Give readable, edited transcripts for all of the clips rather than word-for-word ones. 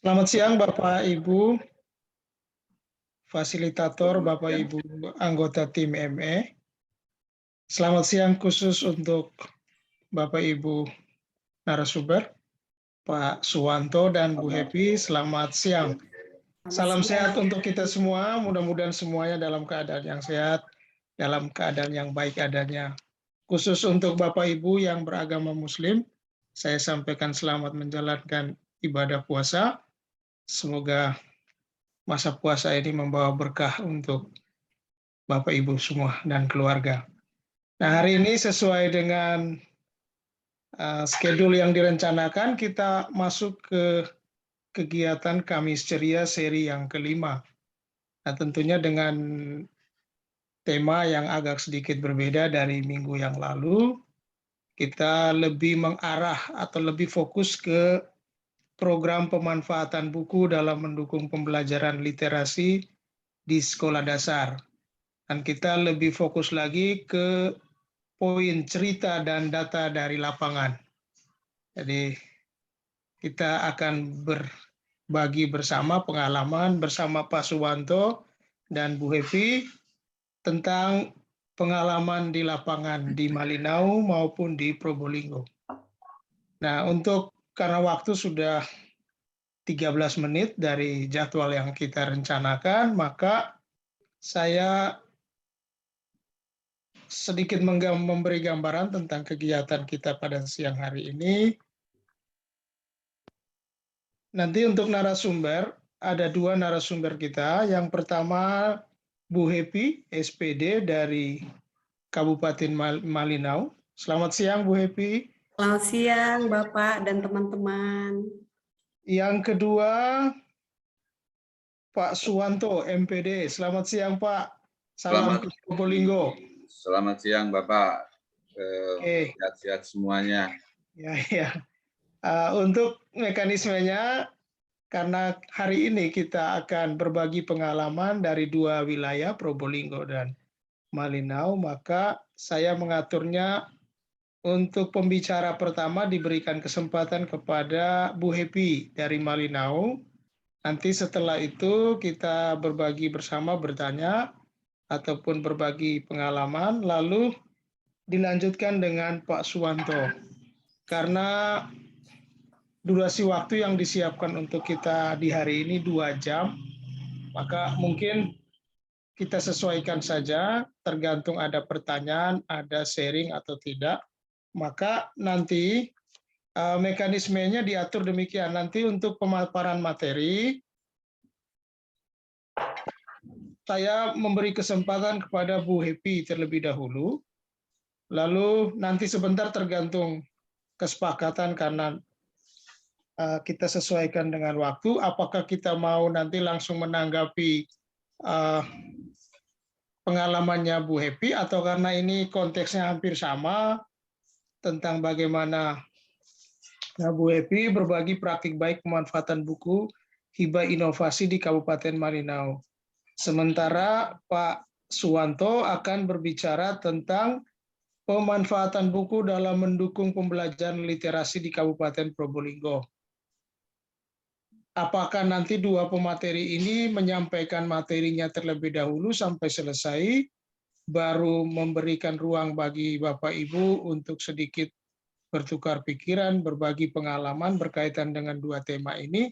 Selamat siang Bapak Ibu fasilitator, Selamat Bapak siang. Ibu anggota tim ME. Selamat siang khusus untuk Bapak Ibu narasumber, Pak Suwanto dan Bu Happy. Selamat siang. Salam sehat untuk kita semua. Mudah-mudahan semuanya dalam keadaan yang sehat, dalam keadaan yang baik adanya. Khusus untuk Bapak Ibu yang beragama Muslim, saya sampaikan selamat menjalankan ibadah puasa. Semoga masa puasa ini membawa berkah untuk Bapak Ibu semua dan keluarga. Nah, hari ini sesuai dengan schedule yang direncanakan, kita masuk ke kegiatan Kamis Ceria seri yang kelima. Nah, tentunya dengan tema yang agak sedikit berbeda dari minggu yang lalu, kita lebih mengarah atau lebih fokus ke program pemanfaatan buku dalam mendukung pembelajaran literasi di sekolah dasar. Dan kita lebih fokus lagi ke poin cerita dan data dari lapangan. Jadi kita akan berbagi bersama pengalaman bersama Pak Suwanto dan Bu Hepi tentang pengalaman di lapangan di Malinau maupun di Probolinggo. Nah, karena waktu sudah 13 menit dari jadwal yang kita rencanakan, maka saya sedikit memberi gambaran tentang kegiatan kita pada siang hari ini. Nanti untuk narasumber, ada dua narasumber kita. Yang pertama, Bu Hepi, SPD dari Kabupaten Malinau. Selamat siang, Bu Hepi. Selamat siang, Bapak dan teman-teman. Yang kedua, Pak Suwanto, MPD. Selamat siang, Pak. Salam ke Probolinggo. Selamat siang, Bapak. Sehat-sehat semuanya. Ya. Untuk mekanismenya, karena hari ini kita akan berbagi pengalaman dari dua wilayah, Probolinggo dan Malinau, maka saya mengaturnya untuk pembicara pertama diberikan kesempatan kepada Bu Happy dari Malinau. Nanti setelah itu kita berbagi bersama, bertanya, ataupun berbagi pengalaman, lalu dilanjutkan dengan Pak Suwanto. Karena durasi waktu yang disiapkan untuk kita di hari ini 2 jam, maka mungkin kita sesuaikan saja, tergantung ada pertanyaan, ada sharing atau tidak. Maka nanti mekanismenya diatur demikian. Nanti untuk pemaparan materi, saya memberi kesempatan kepada Bu Happy terlebih dahulu. Lalu nanti sebentar tergantung kesepakatan karena kita sesuaikan dengan waktu. Apakah kita mau nanti langsung menanggapi pengalamannya Bu Happy atau karena ini konteksnya hampir sama tentang bagaimana Bu Happy berbagi praktik baik pemanfaatan buku hibah inovasi di Kabupaten Malinau. Sementara Pak Suwanto akan berbicara tentang pemanfaatan buku dalam mendukung pembelajaran literasi di Kabupaten Probolinggo. Apakah nanti dua pemateri ini menyampaikan materinya terlebih dahulu sampai selesai, baru memberikan ruang bagi Bapak Ibu untuk sedikit bertukar pikiran, berbagi pengalaman berkaitan dengan dua tema ini,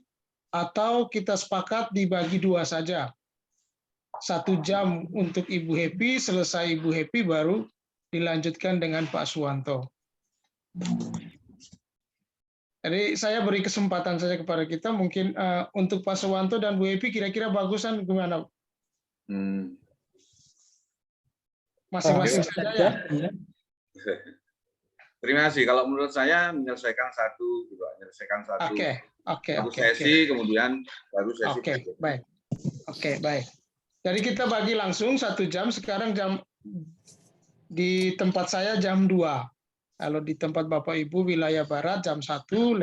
atau kita sepakat dibagi dua saja. 1 jam untuk Ibu Happy, selesai Ibu Happy baru dilanjutkan dengan Pak Suwanto. Jadi saya beri kesempatan saja kepada kita, mungkin untuk Pak Suwanto dan Bu Happy kira-kira bagusan gimana? Masing-masing saja ya? Terima kasih. Kalau menurut saya menyelesaikan satu sesi, kemudian baru sesi berikutnya. Baik. Jadi kita bagi langsung 1 jam. Sekarang di tempat saya jam 2. Kalau di tempat Bapak Ibu wilayah Barat jam 1:16,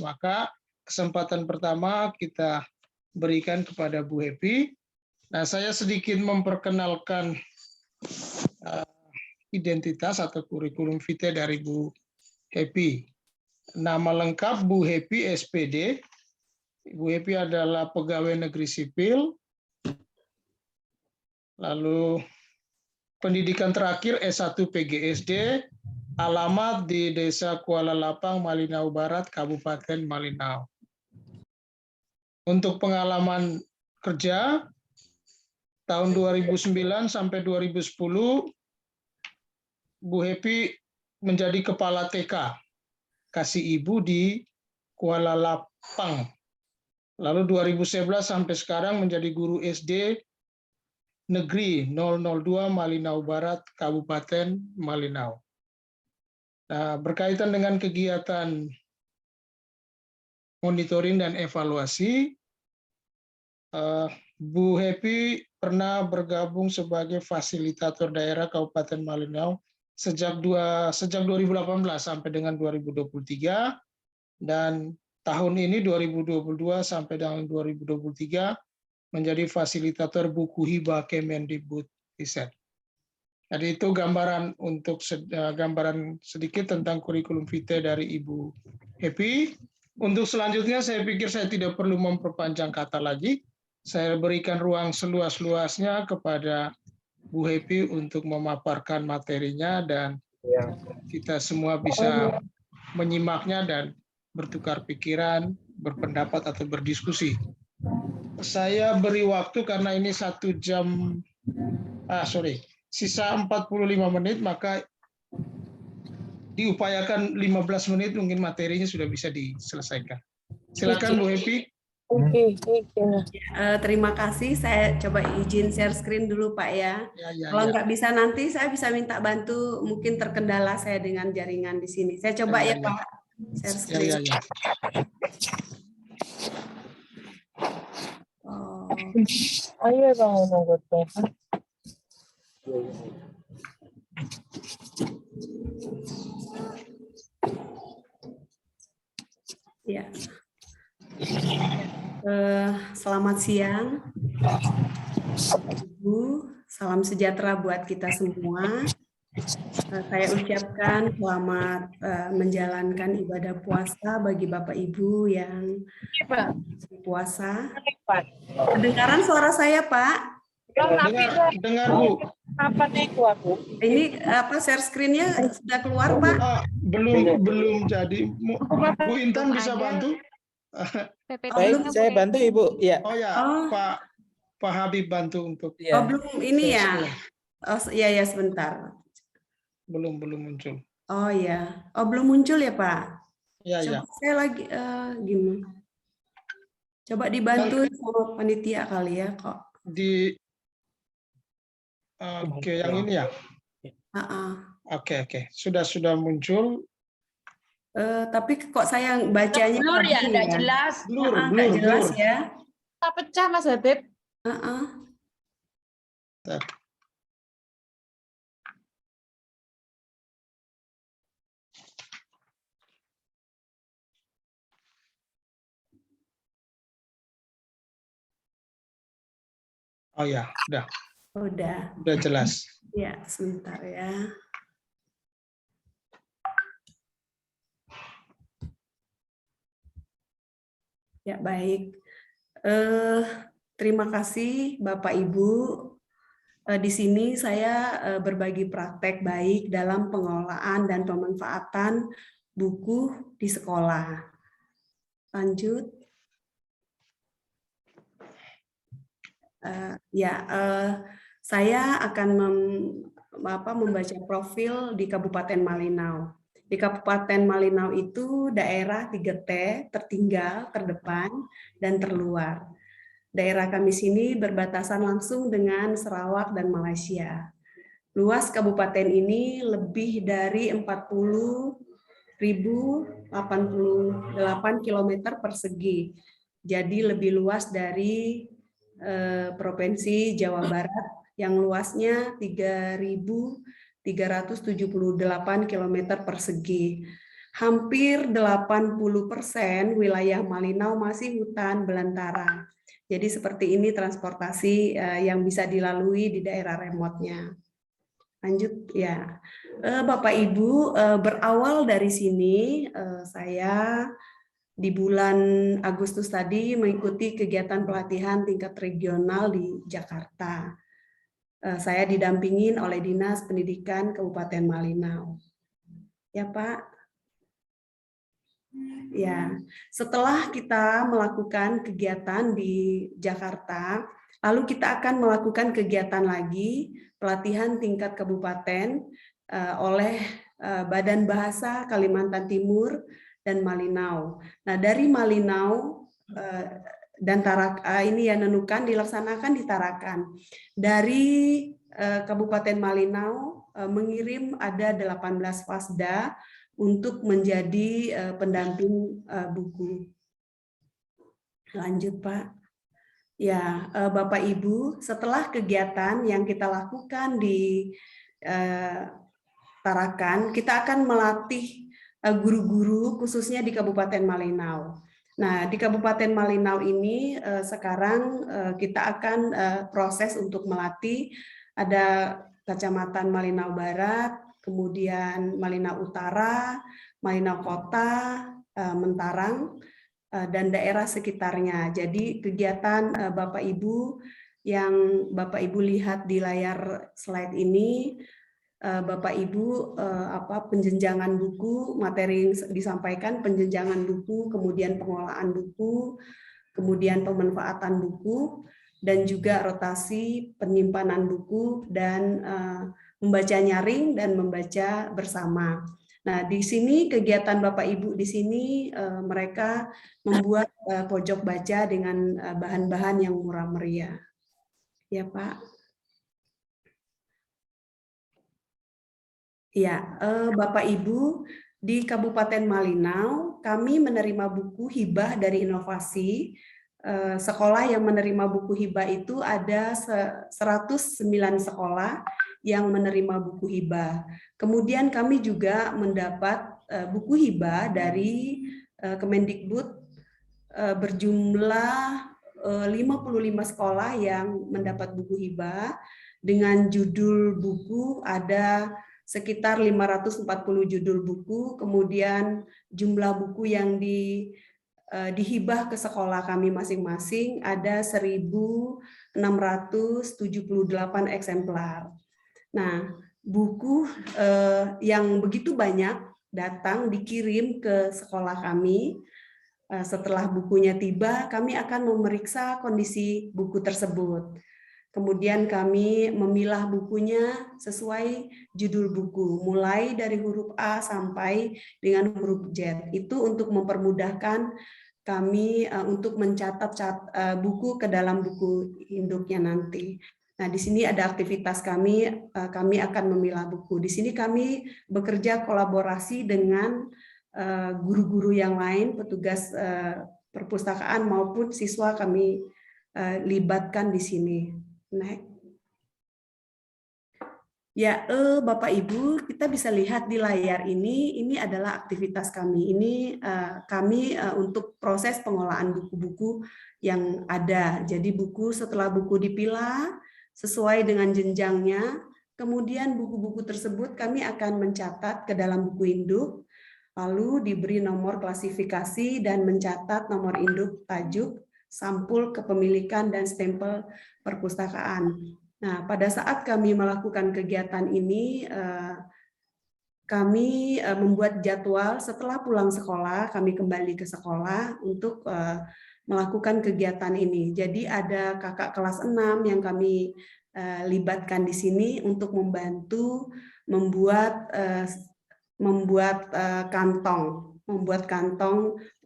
maka kesempatan pertama kita berikan kepada Bu Happy. Nah, saya sedikit memperkenalkan identitas atau kurikulum vitae dari Bu Happy. Nama lengkap Bu Happy SPD, Ibu Happy adalah pegawai negeri sipil. Lalu pendidikan terakhir S1 PGSD, alamat di Desa Kuala Lapang, Malinau Barat, Kabupaten Malinau. Untuk pengalaman kerja, tahun 2009 sampai 2010, Bu Happy menjadi kepala TK, kasih ibu di Kuala Lapang. Lalu 2011 sampai sekarang menjadi guru SD Negeri 002 Malinau Barat, Kabupaten Malinau. Nah, berkaitan dengan kegiatan monitoring dan evaluasi, Bu Happy pernah bergabung sebagai fasilitator daerah Kabupaten Malinau sejak 2018 sampai dengan 2023, dan tahun ini 2022 sampai dengan 2023 menjadi fasilitator buku hibah Kemendikbudristek. Jadi itu gambaran sedikit tentang kurikulum vitae dari Ibu Happy. Untuk selanjutnya saya pikir saya tidak perlu memperpanjang kata lagi. Saya berikan ruang seluas-luasnya kepada Bu Happy untuk memaparkan materinya dan kita semua bisa menyimaknya dan bertukar pikiran, berpendapat atau berdiskusi. Saya beri waktu karena ini 1 jam, sisa 45 menit, maka diupayakan 15 menit mungkin materinya sudah bisa diselesaikan. Silakan Bu Happy. Oke. Terima kasih. Saya coba izin share screen dulu Pak ya. Kalau nggak bisa nanti saya bisa minta bantu, mungkin terkendala saya dengan jaringan di sini. Saya coba ya Pak share screen. Ayo dong nunggu tuh. Ya. Selamat siang, Ibu. Salam sejahtera buat kita semua. Saya ucapkan selamat menjalankan ibadah puasa bagi Bapak Ibu yang puasa. Kedengaran suara saya, Pak? Dengar Bu. Apa nih aku? Ini share screen-nya sudah keluar, Pak? Belum jadi. Bu Intan bisa bantu? Baik, saya bantu Ibu. Ya. Oh ya, Pak Habib bantu untuk. Oh, belum ini ya? Oh iya sebentar. Belum muncul. Oh ya. Oh belum muncul ya Pak? Iya. Saya lagi gimana? Coba dibantu sama panitia kali ya kok. Oke, yang ini ya. Oke. Sudah muncul. Tapi kok saya bacanya blur ya, nggak jelas. Nggak jelas ya. Kita pecah Mas Habib. Oh ya, udah. Udah jelas. Ya, sebentar ya. Ya, baik. Terima kasih Bapak Ibu. Di sini saya berbagi praktek baik dalam pengelolaan dan pemanfaatan buku di sekolah. Lanjut. Saya akan membaca profil di Kabupaten Malinau. Di Kabupaten Malinau itu daerah 3T, tertinggal, terdepan, dan terluar. Daerah kami sini berbatasan langsung dengan Sarawak dan Malaysia. Luas kabupaten ini lebih dari 40.088 km persegi. Jadi lebih luas dari Provinsi Jawa Barat yang luasnya 3.378 km persegi. Hampir 80% wilayah Malinau masih hutan belantara. Jadi seperti ini transportasi yang bisa dilalui di daerah remote-nya. Lanjut ya. Bapak Ibu, berawal dari sini saya di bulan Agustus tadi mengikuti kegiatan pelatihan tingkat regional di Jakarta. Saya didampingin oleh Dinas Pendidikan Kabupaten Malinau. Ya, Pak. Ya, setelah kita melakukan kegiatan di Jakarta, lalu kita akan melakukan kegiatan lagi pelatihan tingkat kabupaten oleh Badan Bahasa Kalimantan Timur dan Malinau. Nah, dari Malinau dan ini yang Nunukan dilaksanakan di Tarakan. Dari Kabupaten Malinau mengirim ada 18 Fasda untuk menjadi pendamping buku. Lanjut, Pak. Ya, Bapak Ibu, setelah kegiatan yang kita lakukan di Tarakan, kita akan melatih guru-guru khususnya di Kabupaten Malinau. Nah, di Kabupaten Malinau ini sekarang kita akan proses untuk melatih ada Kecamatan Malinau Barat, kemudian Malinau Utara, Malinau Kota, Mentarang, dan daerah sekitarnya. Jadi kegiatan Bapak Ibu yang Bapak Ibu lihat di layar slide ini, Bapak Ibu penjenjangan buku, materi yang disampaikan penjenjangan buku, kemudian pengolahan buku, kemudian pemanfaatan buku, dan juga rotasi penyimpanan buku dan membaca nyaring dan membaca bersama. Nah, di sini kegiatan Bapak Ibu di sini mereka membuat pojok baca dengan bahan-bahan yang murah meriah. Ya, Pak. Ya, Bapak Ibu, di Kabupaten Malinau kami menerima buku hibah dari inovasi. Sekolah yang menerima buku hibah itu ada 109 sekolah yang menerima buku hibah. Kemudian kami juga mendapat buku hibah dari Kemendikbud berjumlah 55 sekolah yang mendapat buku hibah dengan judul buku ada sekitar 540 judul buku, kemudian jumlah buku yang dihibah ke sekolah kami masing-masing ada 1.678 eksemplar. Nah, buku yang begitu banyak datang dikirim ke sekolah kami. Setelah bukunya tiba, kami akan memeriksa kondisi buku tersebut. Kemudian kami memilah bukunya sesuai judul buku, mulai dari huruf A sampai dengan huruf Z. Itu untuk mempermudahkan kami untuk mencatat buku ke dalam buku induknya nanti. Nah, di sini ada aktivitas kami akan memilah buku. Di sini kami bekerja kolaborasi dengan guru-guru yang lain, petugas perpustakaan maupun siswa kami libatkan di sini. Nah, ya, Bapak Ibu, kita bisa lihat di layar ini adalah aktivitas kami. Ini kami untuk proses pengolahan buku-buku yang ada. Jadi buku setelah buku dipilah sesuai dengan jenjangnya, kemudian buku-buku tersebut kami akan mencatat ke dalam buku induk, lalu diberi nomor klasifikasi dan mencatat nomor induk, tajuk, sampul kepemilikan, dan stempel perpustakaan. Nah, pada saat kami melakukan kegiatan ini, kami membuat jadwal setelah pulang sekolah, kami kembali ke sekolah untuk melakukan kegiatan ini. Jadi ada kakak kelas 6 yang kami libatkan di sini untuk membantu membuat kantong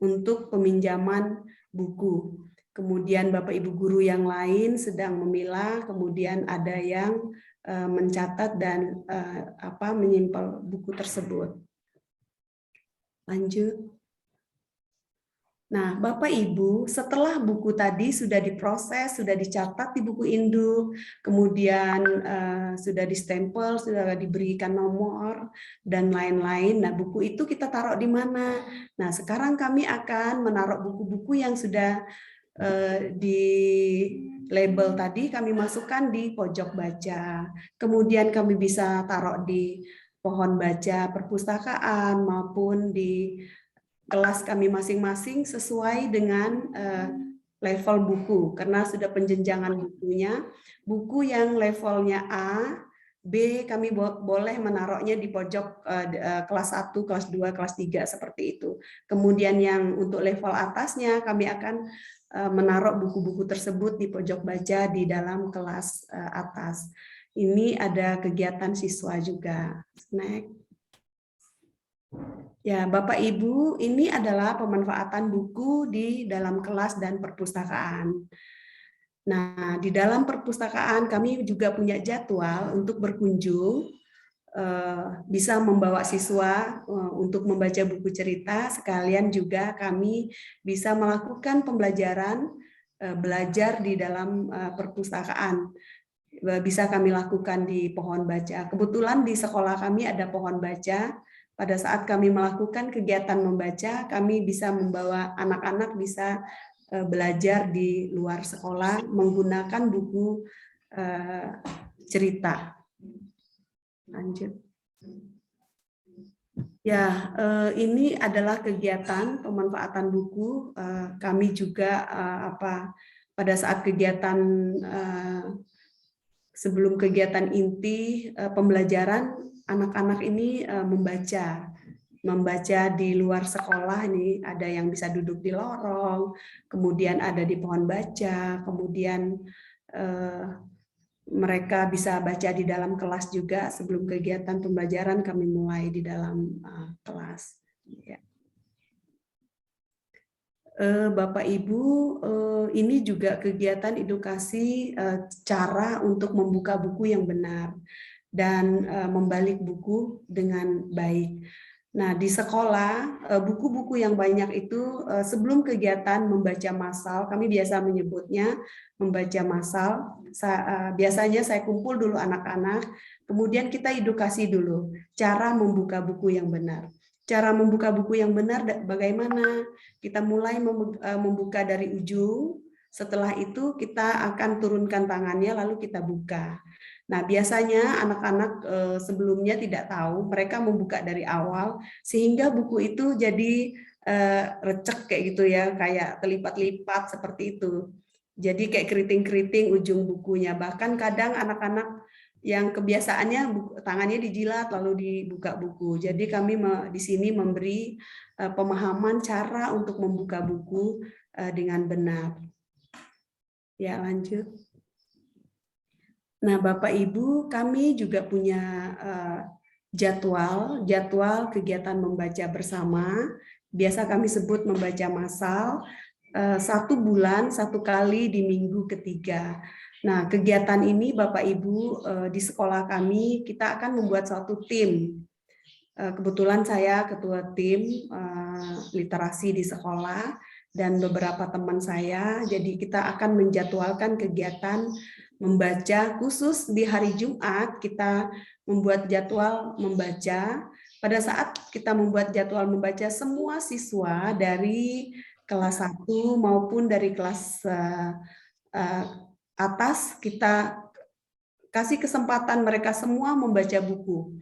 untuk peminjaman buku. Kemudian Bapak Ibu guru yang lain sedang memilah, kemudian ada yang mencatat dan menyimpel buku tersebut. Lanjut. Nah, Bapak Ibu, setelah buku tadi sudah diproses, sudah dicatat di buku induk, kemudian sudah distempel, sudah diberikan nomor, dan lain-lain. Nah, buku itu kita taruh di mana? Nah, sekarang kami akan menaruh buku-buku yang sudah di label tadi, kami masukkan di pojok baca. Kemudian kami bisa taruh di pohon baca perpustakaan maupun di kelas kami masing-masing sesuai dengan level buku, karena sudah penjenjangan bukunya. Buku yang levelnya A, B kami boleh menaruhnya di pojok kelas 1, kelas 2, kelas 3 seperti itu. Kemudian yang untuk level atasnya kami akan menaruh buku-buku tersebut di pojok baca di dalam kelas atas. Ini ada kegiatan siswa juga. Next. Ya, Bapak Ibu, ini adalah pemanfaatan buku di dalam kelas dan perpustakaan. Nah, di dalam perpustakaan kami juga punya jadwal untuk berkunjung, bisa membawa siswa untuk membaca buku cerita, sekalian juga kami bisa melakukan pembelajaran, belajar di dalam perpustakaan. Bisa kami lakukan di pohon baca. Kebetulan di sekolah kami ada pohon baca. Pada saat kami melakukan kegiatan membaca, kami bisa membawa anak-anak bisa belajar di luar sekolah menggunakan buku cerita. Lanjut. Ya, ini adalah kegiatan pemanfaatan buku. Kami juga pada saat kegiatan sebelum kegiatan inti pembelajaran, anak-anak ini membaca di luar sekolah. Ini ada yang bisa duduk di lorong, kemudian ada di pohon baca, kemudian mereka bisa baca di dalam kelas juga. Sebelum kegiatan pembelajaran kami mulai di dalam kelas. Ya. Bapak Ibu, ini juga kegiatan edukasi cara untuk membuka buku yang benar dan membalik buku dengan baik. Nah, di sekolah, buku-buku yang banyak itu sebelum kegiatan membaca massal, kami biasa menyebutnya membaca massal. Biasanya saya kumpul dulu anak-anak, kemudian kita edukasi dulu cara membuka buku yang benar. Cara membuka buku yang benar bagaimana? Kita mulai membuka dari ujung, setelah itu kita akan turunkan tangannya lalu kita buka. Nah, biasanya anak-anak sebelumnya tidak tahu, mereka membuka dari awal, sehingga buku itu jadi recek kayak gitu ya, kayak terlipat-lipat seperti itu. Jadi kayak keriting-keriting ujung bukunya. Bahkan kadang anak-anak yang kebiasaannya tangannya dijilat lalu dibuka buku. Jadi kami di sini memberi pemahaman cara untuk membuka buku dengan benar. Ya, lanjut. Nah, Bapak Ibu, kami juga punya jadwal kegiatan membaca bersama. Biasa kami sebut membaca massal, 1 bulan 1 kali di minggu ketiga. Nah, kegiatan ini Bapak Ibu di sekolah kami kita akan membuat suatu tim. Kebetulan saya ketua tim literasi di sekolah dan beberapa teman saya. Jadi kita akan menjadwalkan kegiatan membaca khusus di hari Jumat. Kita membuat jadwal membaca. Pada saat kita membuat jadwal membaca, semua siswa dari kelas 1 maupun dari kelas atas kita kasih kesempatan mereka semua membaca buku.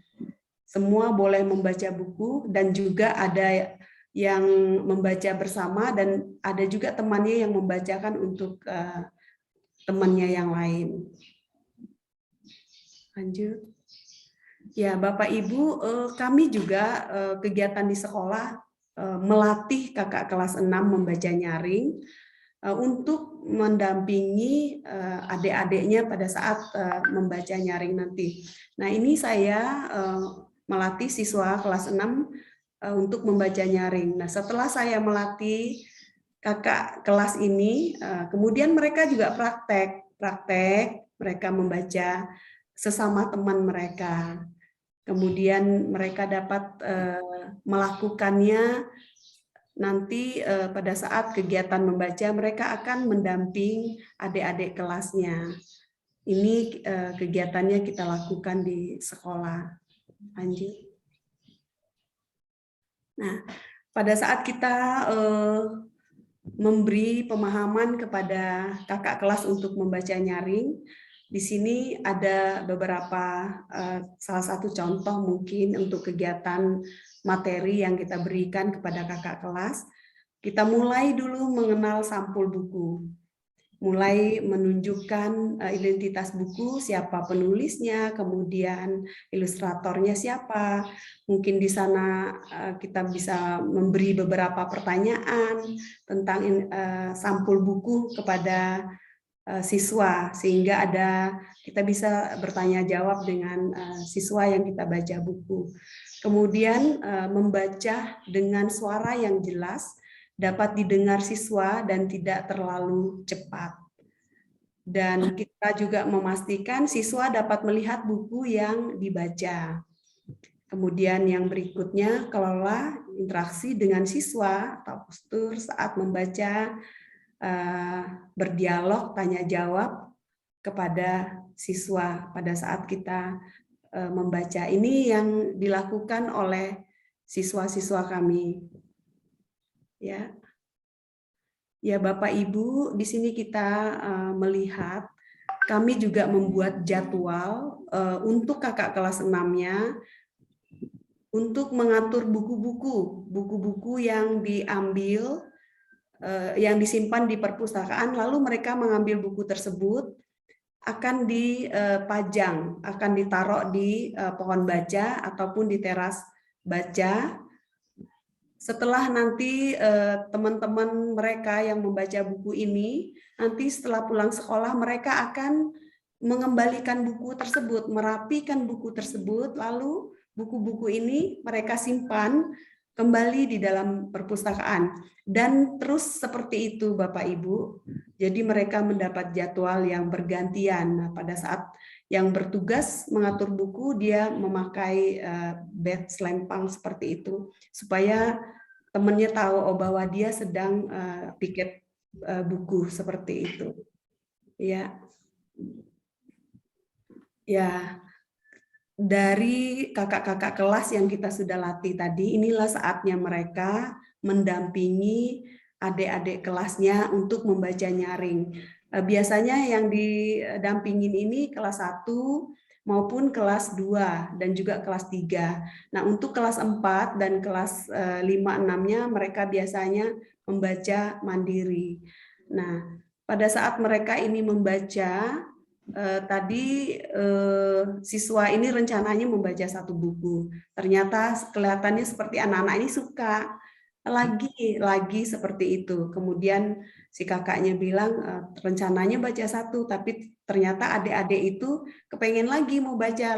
Semua boleh membaca buku dan juga ada yang membaca bersama dan ada juga temannya yang membacakan untuk temannya yang lain. Lanjut. Ya, Bapak Ibu, kami juga kegiatan di sekolah melatih kakak kelas 6 membaca nyaring untuk mendampingi adik-adiknya pada saat membaca nyaring nanti. Nah, ini saya melatih siswa kelas 6 untuk membaca nyaring. Nah, setelah saya melatih kakak kelas ini, kemudian mereka juga praktek, mereka membaca sesama teman mereka. Kemudian mereka dapat melakukannya nanti pada saat kegiatan membaca, mereka akan mendamping adik-adik kelasnya. Ini kegiatannya kita lakukan di sekolah. Lanjut. Nah, pada saat kita memberi pemahaman kepada kakak kelas untuk membaca nyaring, Di sini ada beberapa salah satu contoh mungkin untuk kegiatan materi yang kita berikan kepada kakak kelas. Kita mulai dulu mengenal sampul buku. Mulai menunjukkan identitas buku, siapa penulisnya, kemudian ilustratornya siapa. Mungkin di sana kita bisa memberi beberapa pertanyaan tentang sampul buku kepada siswa, sehingga kita bisa bertanya jawab dengan siswa yang kita baca buku. Kemudian membaca dengan suara yang jelas, dapat didengar siswa dan tidak terlalu cepat. Dan kita juga memastikan siswa dapat melihat buku yang dibaca. Kemudian yang berikutnya, kelola interaksi dengan siswa atau postur saat membaca, berdialog, tanya jawab kepada siswa pada saat kita membaca. Ini yang dilakukan oleh siswa-siswa kami. Ya, Bapak Ibu, di sini kita melihat kami juga membuat jadwal untuk kakak kelas 6-nya untuk mengatur buku-buku yang diambil, yang disimpan di perpustakaan, lalu mereka mengambil buku tersebut, akan dipajang, akan ditaruh di pohon baca ataupun di teras baca. Setelah nanti teman-teman mereka yang membaca buku ini, nanti setelah pulang sekolah mereka akan mengembalikan buku tersebut, merapikan buku tersebut, lalu buku-buku ini mereka simpan kembali di dalam perpustakaan. Dan terus seperti itu Bapak Ibu. Jadi mereka mendapat jadwal yang bergantian. Nah, pada saat yang bertugas mengatur buku, dia memakai badge selempang seperti itu, supaya temannya tahu bahwa dia sedang piket buku seperti itu. Ya, dari kakak-kakak kelas yang kita sudah latih tadi, inilah saatnya mereka mendampingi adik-adik kelasnya untuk membaca nyaring. Biasanya yang didampingin ini kelas 1 maupun kelas 2 dan juga kelas 3. Nah, untuk kelas 4 dan kelas 5-6-nya mereka biasanya membaca mandiri. Nah, pada saat mereka ini membaca, tadi siswa ini rencananya membaca satu buku. Ternyata kelihatannya seperti anak-anak ini suka lagi seperti itu. Kemudian si kakaknya bilang rencananya baca satu, tapi ternyata adik-adik itu kepengen lagi mau baca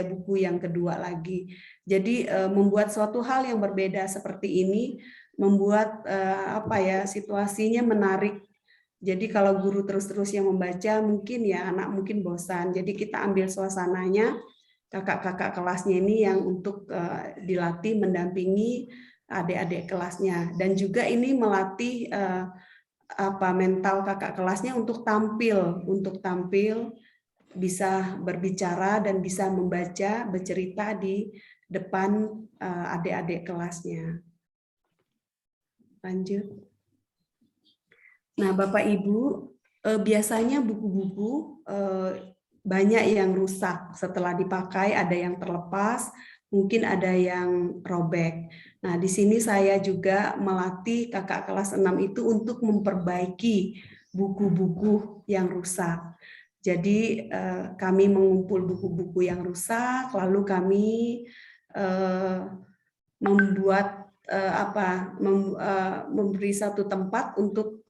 buku yang kedua lagi. Jadi membuat suatu hal yang berbeda seperti ini membuat situasinya menarik. Jadi kalau guru terus-terus yang membaca, mungkin ya anak mungkin bosan. Jadi kita ambil suasananya, kakak-kakak kelasnya ini yang untuk dilatih mendampingi adik-adik kelasnya. Dan juga ini melatih mental kakak kelasnya untuk tampil bisa berbicara dan bisa membaca, bercerita di depan adik-adik kelasnya. Lanjut. Nah, Bapak Ibu, biasanya buku-buku banyak yang rusak setelah dipakai, ada yang terlepas, mungkin ada yang robek. Nah, di sini saya juga melatih kakak kelas 6 itu untuk memperbaiki buku-buku yang rusak. Jadi kami mengumpul buku-buku yang rusak, lalu kami membuat memberi satu tempat untuk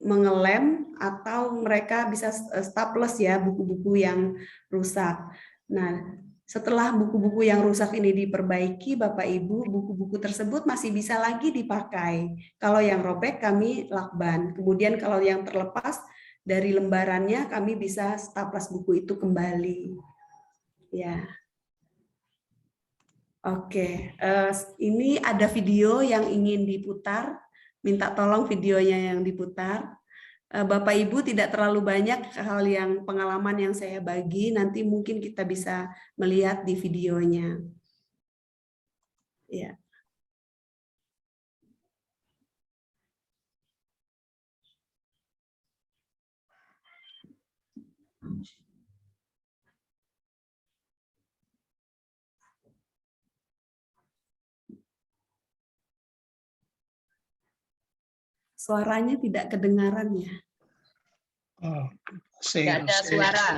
mengelem atau mereka bisa staples ya buku-buku yang rusak. Nah, setelah buku-buku yang rusak ini diperbaiki, Bapak Ibu, buku-buku tersebut masih bisa lagi dipakai. Kalau yang robek kami lakban. Kemudian kalau yang terlepas dari lembarannya kami bisa staples buku itu kembali. Ya. Oke, ini ada video yang ingin diputar. Minta tolong videonya yang diputar. Bapak Ibu tidak terlalu banyak hal yang pengalaman yang saya bagi, nanti mungkin kita bisa melihat di videonya. Ya. suaranya tidak kedengaran ya. Oh, Tidak ada suara.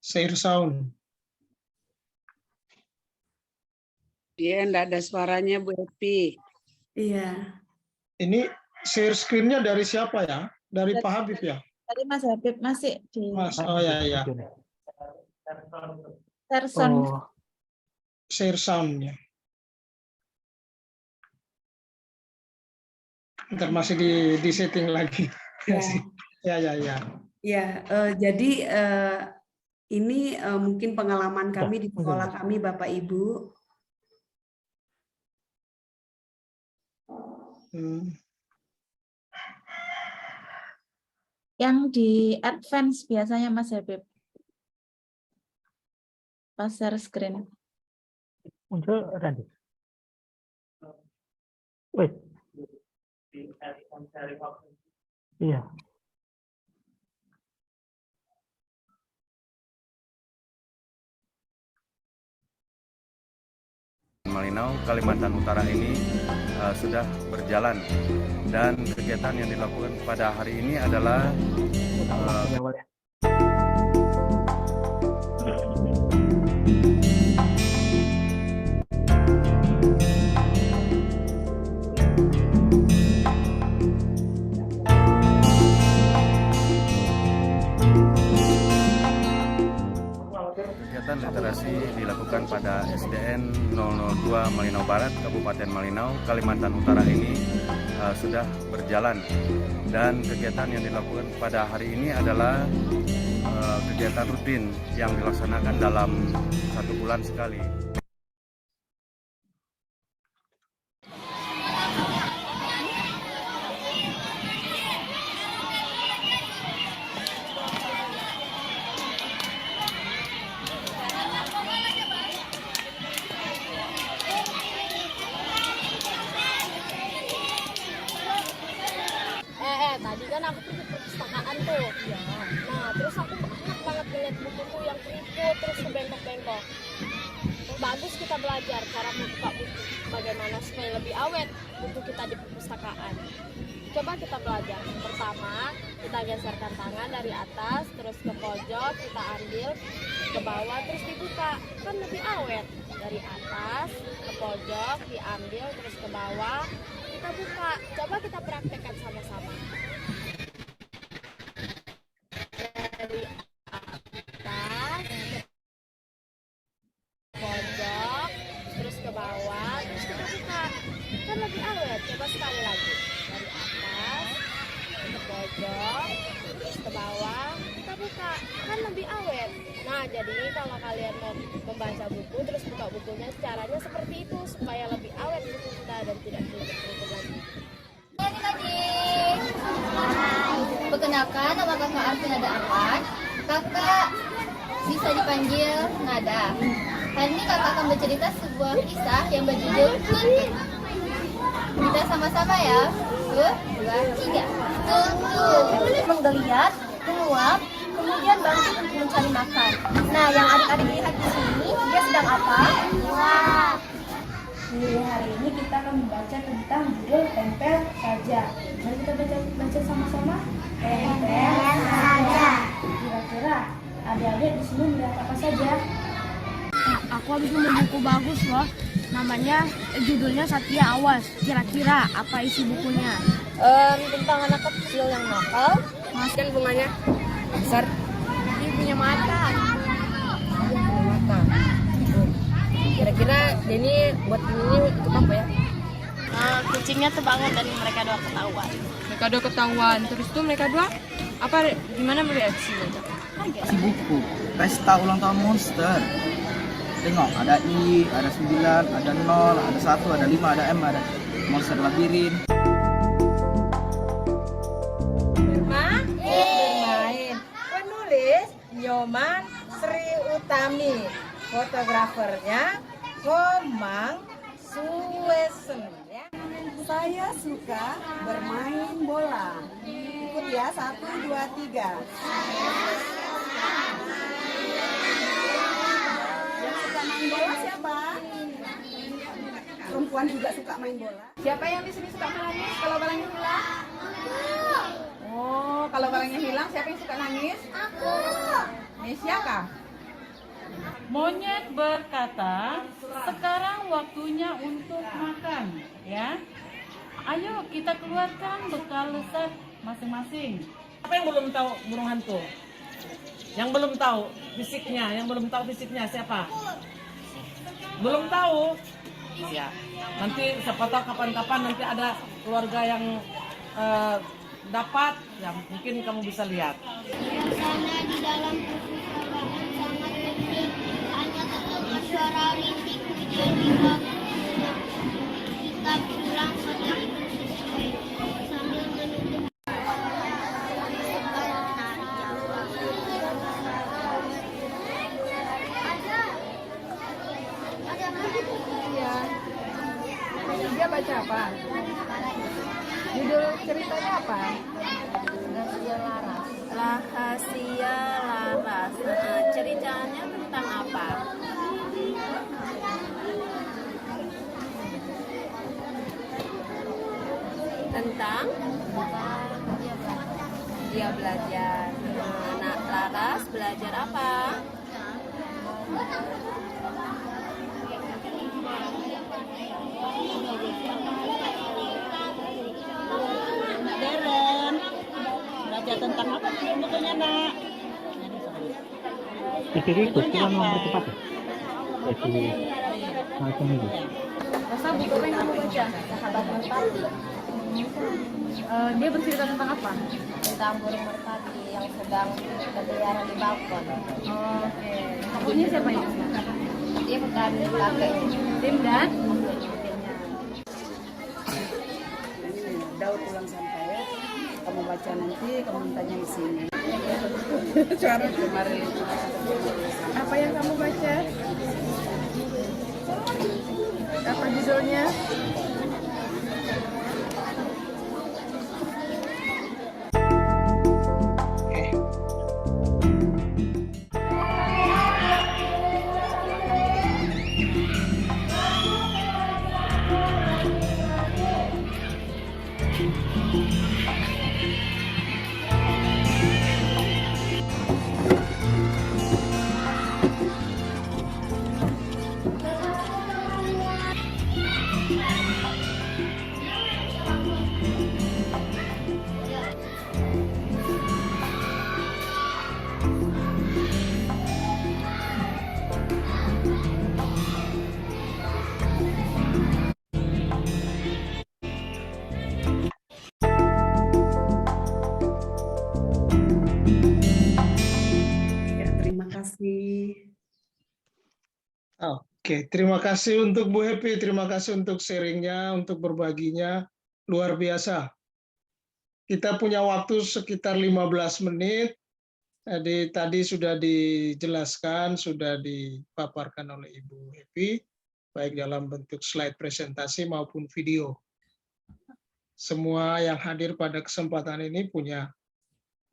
Share sound. Dia enggak ada suaranya Bu Epi. Iya. Ini share screen-nya dari siapa ya? Dari Pak Habib ya? Tadi Mas Habib masih di Mas, oh ya. Terson. Oh, share sound-nya. Ntar masih di setting lagi. Ya. Ya, jadi ini mungkin pengalaman kami di sekolah kami, Bapak Ibu. Yang di advance biasanya Mas Habib. Pas share screen. Muncul Randy. Wait. Iya. Malinau, Kalimantan Utara ini sudah berjalan dan kegiatan yang dilakukan pada hari ini adalah kegiatan literasi dilakukan pada SDN 002 Malinau Barat, Kabupaten Malinau, Kalimantan Utara ini sudah berjalan dan kegiatan yang dilakukan pada hari ini adalah kegiatan rutin yang dilaksanakan dalam 1 bulan sekali. Tadi kan aku pergi perpustakaan tuh. Nah, terus aku enak banget ngeliat buku yang keriput, terus kebengkok-bengkok. Bagus kita belajar cara membuka buku, bagaimana supaya lebih awet buku kita di perpustakaan. Coba kita belajar. Pertama, kita geserkan tangan dari atas, terus ke pojok, kita ambil ke bawah, terus dibuka. Kan lebih awet. Dari atas ke pojok, diambil, terus ke bawah, kita buka. Coba kita praktekkan sama-sama. Dari atas ke pojok, terus ke bawah, terus kita buka. Kan lebih awet. Coba sekali lagi. Dari atas ke pojok, terus ke bawah, kita buka. Kan lebih awet. Nah, jadi kalau kalian mau membaca buku, terus buka bukunya, caranya seperti itu supaya lebih awet buku kita dan tidak keriput lagi. Perkenalkan, nama kakak Arvin Nada Ahmad. Kakak bisa dipanggil Nada. Hari ini kakak akan bercerita sebuah kisah yang berjudul Tuntun. Kita sama-sama ya. 1, 2, 3. Tuntun. Menggeliat, menguap, kemudian bangkit untuk mencari makan. Nah, yang adik-adik lihat di sini, dia sedang apa? Wah. Di hari ini kita akan membaca tentang judul Tempel Saja. Mari kita baca sama-sama. Tempel Saja. Kira-kira adik-adik di sini melihat apa saja? Aku habis nemu buku bagus loh. Namanya, judulnya Satria Awas. Kira-kira apa isi bukunya? Tentang anak kecil yang nakal. Kan bunganya besar. Dia punya mata. Kira-kira ini buat ini untuk apa ya? Kucingnya terbangun dan mereka dua ketahuan. Terus tuh mereka dua apa? Gimana bereaksinya? Si buku Pesta Ulang Tahun Monster. Tengok, ada I, ada 9, ada 0, ada 1, ada 5, ada M, ada monster labirin. Bermain. Penulis Nyoman Sri Utami. Fotografernya Komang Suwesen. Saya suka bermain bola. Ikut ya, 1, 2, 3. Yang suka main bola siapa? perempuan juga suka main bola. Siapa yang di sini suka menangis kalau balangnya hilang? Oh, kalau balangnya hilang siapa yang suka nangis? Aku. Nesya kah? Monyet berkata, sekarang waktunya untuk makan, ya. Ayo kita keluarkan bekal lezat masing-masing. Apa yang belum tahu burung hantu? Yang belum tahu fisiknya, siapa? Belum tahu? Ya. Nanti siapa tahu kapan-kapan nanti ada keluarga yang dapat, ya mungkin kamu bisa lihat. Suasana di dalam perpustakaan sangat penting. Hanya terdengar suara rintik hujan di bawah. Kita pulang sambil menunggu. Dia baca apa? Judul ceritanya apa? Rahasia Laras. Ceritanya tentang apa? Tentang dia belajar. Anak Laras belajar apa? Deren, belajar tentang apa bukunya, Nak? Di kiri itu kan nomor tepat ya? Di macam ini. Rasa buku apa yang kamu baca? Sahabat Merpati. Dia bercerita tentang apa? Tentang burung merpati yang sedang berkeliaran di balkon. Oke. Bukunya siapa ini? Tim dan kakeknya. Tim dan? Daud pulang sampai ya. Kamu baca nanti, kamu tanya di sini. Suara kemarin. Apa yang kamu baca? Apa judulnya? Oke, terima kasih untuk Bu Happy, terima kasih untuk sharingnya, untuk berbaginya, luar biasa. Kita punya waktu sekitar 15 menit, jadi tadi sudah dijelaskan, sudah dipaparkan oleh Ibu Happy, baik dalam bentuk slide presentasi maupun video. Semua yang hadir pada kesempatan ini punya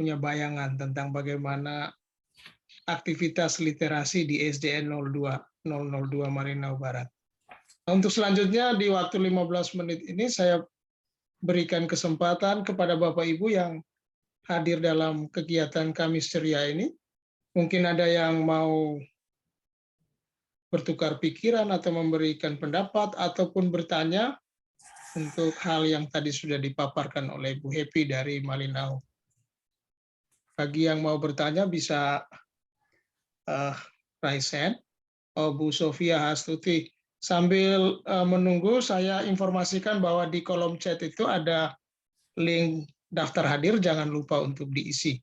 bayangan tentang bagaimana aktivitas literasi di SDN 002 Marinau Barat. Nah, untuk selanjutnya di waktu 15 menit ini saya berikan kesempatan kepada Bapak Ibu yang hadir dalam kegiatan Kamis Ceria ini. Mungkin ada yang mau bertukar pikiran atau memberikan pendapat ataupun bertanya untuk hal yang tadi sudah dipaparkan oleh Bu Happy dari Malinau. Bagi yang mau bertanya bisa raise hand. Bu Sofia Hastuti. Sambil menunggu, saya informasikan bahwa di kolom chat itu ada link daftar hadir, jangan lupa untuk diisi.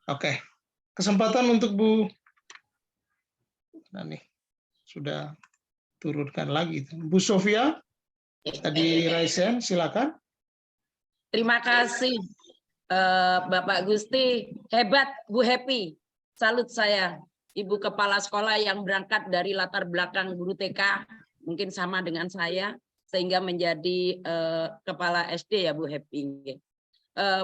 Oke, kesempatan untuk Bu. Nah nih, sudah turunkan lagi. Bu Sofia, tadi raise hand, silakan. Terima kasih Bapak Gusti, hebat Bu Happy, salut saya. Ibu kepala sekolah yang berangkat dari latar belakang guru TK, mungkin sama dengan saya, sehingga menjadi kepala SD ya Bu Happy.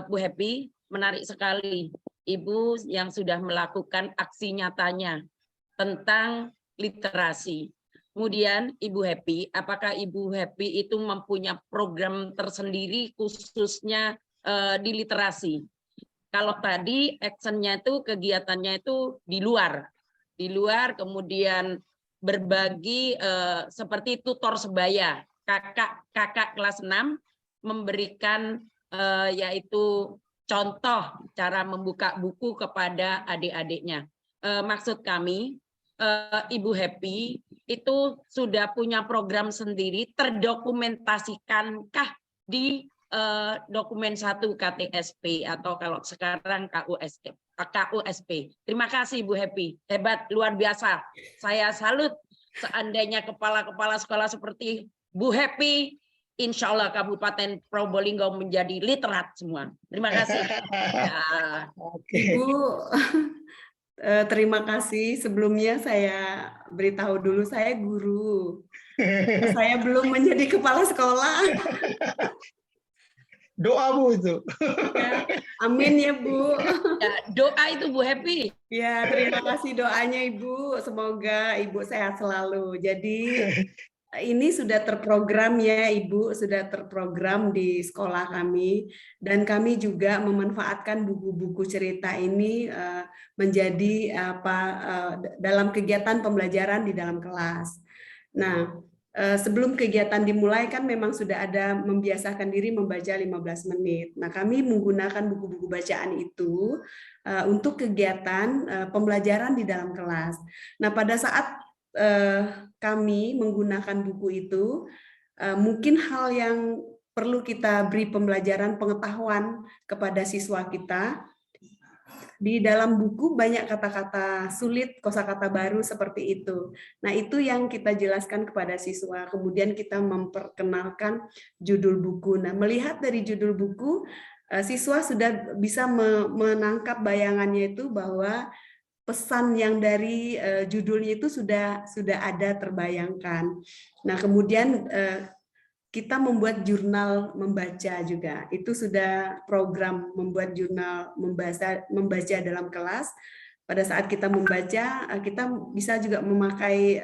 Bu Happy, menarik sekali Ibu yang sudah melakukan aksi nyatanya tentang literasi. Kemudian Ibu Happy, apakah Ibu Happy itu mempunyai program tersendiri khususnya di literasi? Kalau tadi actionnya itu kegiatannya itu di luar kemudian berbagi seperti tutor sebaya, kakak kelas 6 memberikan yaitu contoh cara membuka buku kepada adik-adiknya. Maksud kami Ibu Happy itu sudah punya program sendiri, terdokumentasikankah di dokumen 1 KTSP atau kalau sekarang KUSP. Terima kasih Bu Happy, hebat, luar biasa. Saya salut. Seandainya kepala-kepala sekolah seperti Bu Happy, insya Allah Kabupaten Probolinggo menjadi literat semua. Terima kasih. Ya. Ibu, terima kasih. Sebelumnya saya beritahu dulu, saya guru. Saya belum menjadi kepala sekolah. Doa Bu itu. Ya, amin ya Bu. Ya, doa itu Bu Happy. Ya, terima kasih doanya Ibu. Semoga Ibu sehat selalu. Jadi ini sudah terprogram ya Ibu, sudah terprogram di sekolah kami, dan kami juga memanfaatkan buku-buku cerita ini menjadi dalam kegiatan pembelajaran di dalam kelas. Nah, sebelum kegiatan dimulai kan memang sudah ada membiasakan diri membaca 15 menit. Nah, kami menggunakan buku-buku bacaan itu untuk kegiatan pembelajaran di dalam kelas. Nah, pada saat kami menggunakan buku itu, mungkin hal yang perlu kita beri pembelajaran pengetahuan kepada siswa kita. Di dalam buku banyak kata-kata sulit, kosakata baru seperti itu. Nah, itu yang kita jelaskan kepada siswa. Kemudian kita memperkenalkan judul buku. Nah, melihat dari judul buku, siswa sudah bisa menangkap bayangannya itu bahwa pesan yang dari judulnya itu sudah ada terbayangkan. Nah, kemudian kita membuat jurnal membaca juga. Itu sudah program membuat jurnal membaca dalam kelas. Pada saat kita membaca, kita bisa juga memakai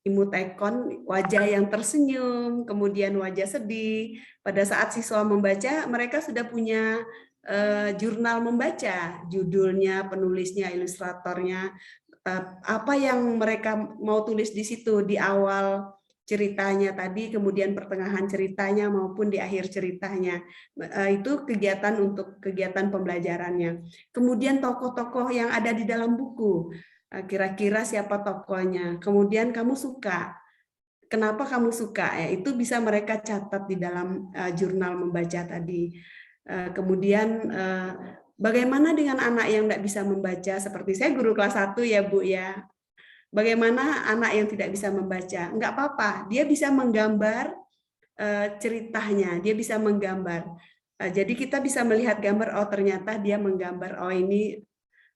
emoticon, wajah yang tersenyum, kemudian wajah sedih. Pada saat siswa membaca, mereka sudah punya jurnal membaca, judulnya, penulisnya, ilustratornya, apa yang mereka mau tulis di situ di awal ceritanya tadi, kemudian pertengahan ceritanya maupun di akhir ceritanya. Itu kegiatan untuk kegiatan pembelajarannya. Kemudian tokoh-tokoh yang ada di dalam buku, kira-kira siapa tokohnya. Kemudian kamu suka, kenapa kamu suka? Ya, itu bisa mereka catat di dalam jurnal membaca tadi. Kemudian bagaimana dengan anak yang tidak bisa membaca? Seperti saya guru kelas 1 ya Bu ya. Bagaimana anak yang tidak bisa membaca? Enggak apa-apa, dia bisa menggambar ceritanya, dia bisa menggambar. Jadi kita bisa melihat gambar, oh ternyata dia menggambar, oh ini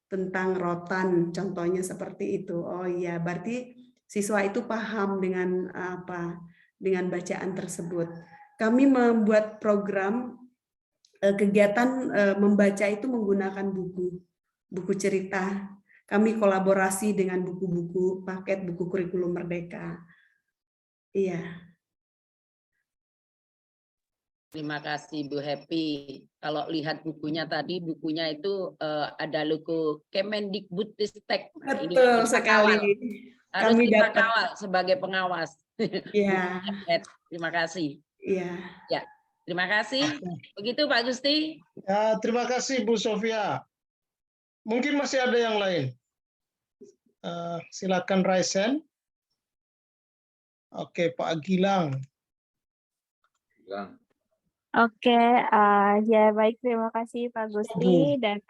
tentang rotan, contohnya seperti itu. Oh iya, berarti siswa itu paham dengan dengan bacaan tersebut. Kami membuat program kegiatan membaca itu menggunakan buku cerita. Kami kolaborasi dengan buku-buku paket buku kurikulum Merdeka. Iya. Terima kasih Bu Happy. Kalau lihat bukunya tadi, bukunya itu ada logo Kemendikbudristek. Betul sekali. Harus kita kawal sebagai pengawas. Iya. Terima kasih. Iya. Ya. Terima kasih. Begitu Pak Gusti. Ya, terima kasih Bu Sofia. Mungkin masih ada yang lain. Silakan raise hand. Oke, Pak Gilang. Oke, ya baik, terima kasih Pak Gusti dan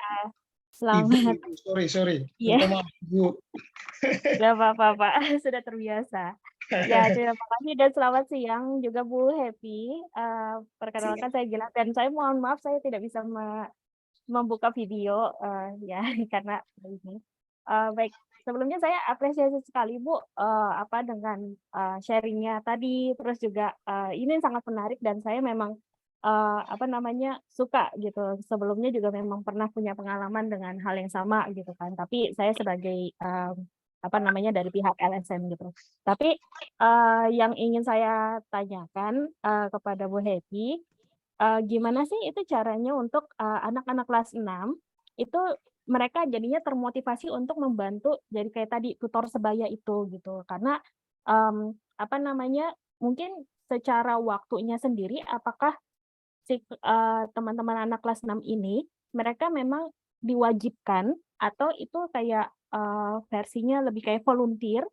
selamat. Ibu, sorry. Ya. Maaf, Bu. Gak apa-apa Pak, sudah terbiasa. Ya, terima kasih dan selamat siang juga Bu Happy. Perkenalkan saya Gilang dan saya mohon maaf saya tidak bisa membuka video ya karena ini. Baik, sebelumnya saya apresiasi sekali Bu dengan sharingnya tadi, terus juga ini sangat menarik dan saya memang suka gitu. Sebelumnya juga memang pernah punya pengalaman dengan hal yang sama gitu kan. Tapi saya sebagai dari pihak LSM gitu. Tapi yang ingin saya tanyakan kepada Bu Happy, gimana sih itu caranya untuk anak-anak kelas 6 itu mereka jadinya termotivasi untuk membantu jadi kayak tadi tutor sebaya itu gitu. Karena mungkin secara waktunya sendiri apakah si teman-teman anak kelas 6 ini mereka memang diwajibkan atau itu kayak versinya lebih kayak volunteer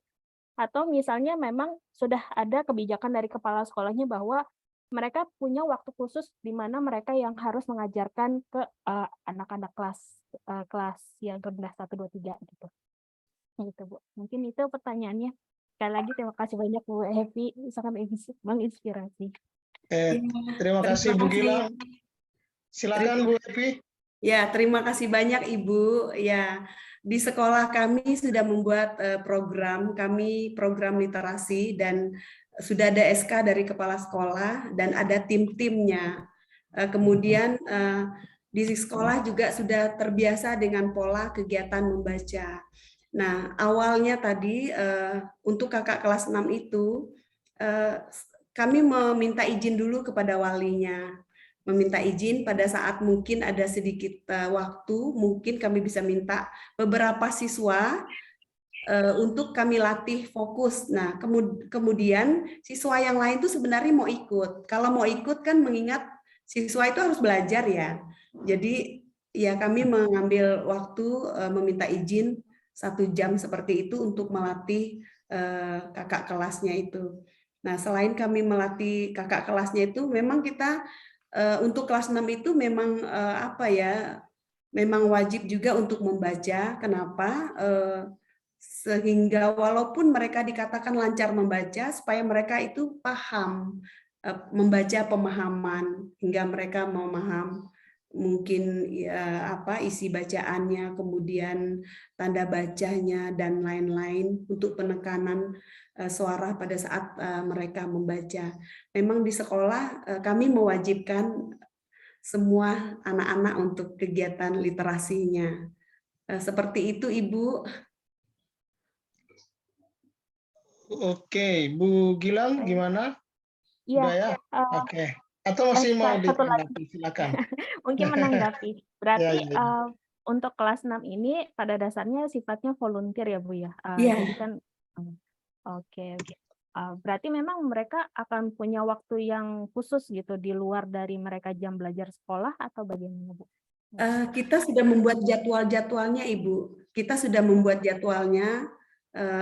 atau misalnya memang sudah ada kebijakan dari kepala sekolahnya bahwa mereka punya waktu khusus di mana mereka yang harus mengajarkan ke anak-anak kelas yang rendah 1, 2, 3 gitu. Gitu, Bu. Mungkin itu pertanyaannya. Sekali lagi terima kasih banyak Bu Happy, sangat menginspirasi. Terima kasih Bu Gilang. Silakan Bu Happy. Ya, terima kasih banyak Ibu. Ya, di sekolah kami sudah membuat program literasi dan sudah ada SK dari kepala sekolah dan ada tim-timnya. Kemudian di sekolah juga sudah terbiasa dengan pola kegiatan membaca. Nah, awalnya tadi untuk kakak kelas 6 itu kami meminta izin dulu kepada walinya. Meminta izin pada saat mungkin ada sedikit waktu, mungkin kami bisa minta beberapa siswa untuk kami latih fokus. Nah, kemudian siswa yang lain itu sebenarnya mau ikut. Kalau mau ikut kan mengingat siswa itu harus belajar ya. Jadi ya kami mengambil waktu meminta izin 1 jam seperti itu untuk melatih kakak kelasnya itu. Nah, selain kami melatih kakak kelasnya itu, memang kita untuk kelas 6 itu memang memang wajib juga untuk membaca. Kenapa? Sehingga walaupun mereka dikatakan lancar membaca, supaya mereka itu paham, membaca pemahaman, hingga mereka memaham mungkin isi bacaannya, kemudian tanda bacanya, dan lain-lain untuk penekanan suara pada saat mereka membaca. Memang di sekolah kami mewajibkan semua anak-anak untuk kegiatan literasinya. Seperti itu, Ibu. Oke, Bu Gilang gimana? Iya. Oke. Atau masih mau ditanggapi? Silakan. Mungkin menanggapi. Berarti untuk kelas 6 ini pada dasarnya sifatnya volunteer ya Bu ya? Jadi kan, oke. Berarti memang mereka akan punya waktu yang khusus gitu di luar dari mereka jam belajar sekolah atau bagaimana Bu? Kita sudah membuat jadwal-jadwalnya Ibu. Kita sudah membuat jadwalnya.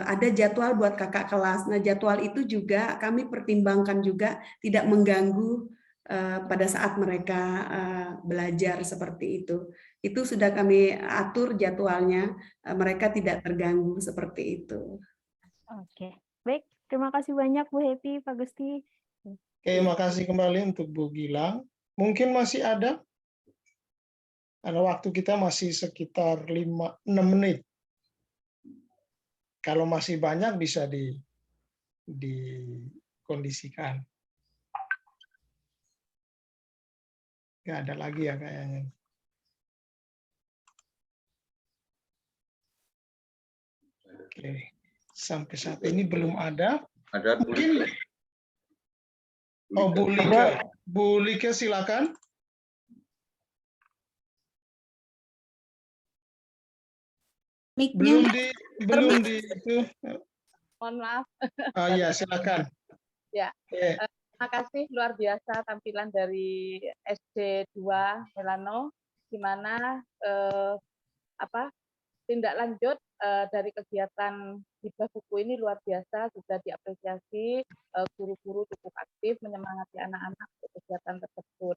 Ada jadwal buat kakak kelas. Nah, jadwal itu juga kami pertimbangkan juga tidak mengganggu pada saat mereka belajar seperti itu. Itu sudah kami atur jadwalnya, mereka tidak terganggu seperti itu. Oke, baik. Terima kasih banyak Bu Happy, Pak Gusti. Terima kasih kembali untuk Bu Gilang. Mungkin masih ada? Karena waktu kita masih sekitar 6 menit. Kalau masih banyak bisa dikondisikan. Nggak ada lagi ya kayaknya. Oke, sampai saat ini belum ada. Ada mungkin. Oh, Bu Lika silakan. Belum di itu. Mohon maaf. Oh iya, silakan. Ya. Terima kasih luar biasa tampilan dari SD 2 Melano, di mana tindak lanjut dari kegiatan hibah buku ini luar biasa, juga diapresiasi, guru-guru cukup aktif menyemangati anak-anak untuk kegiatan tersebut.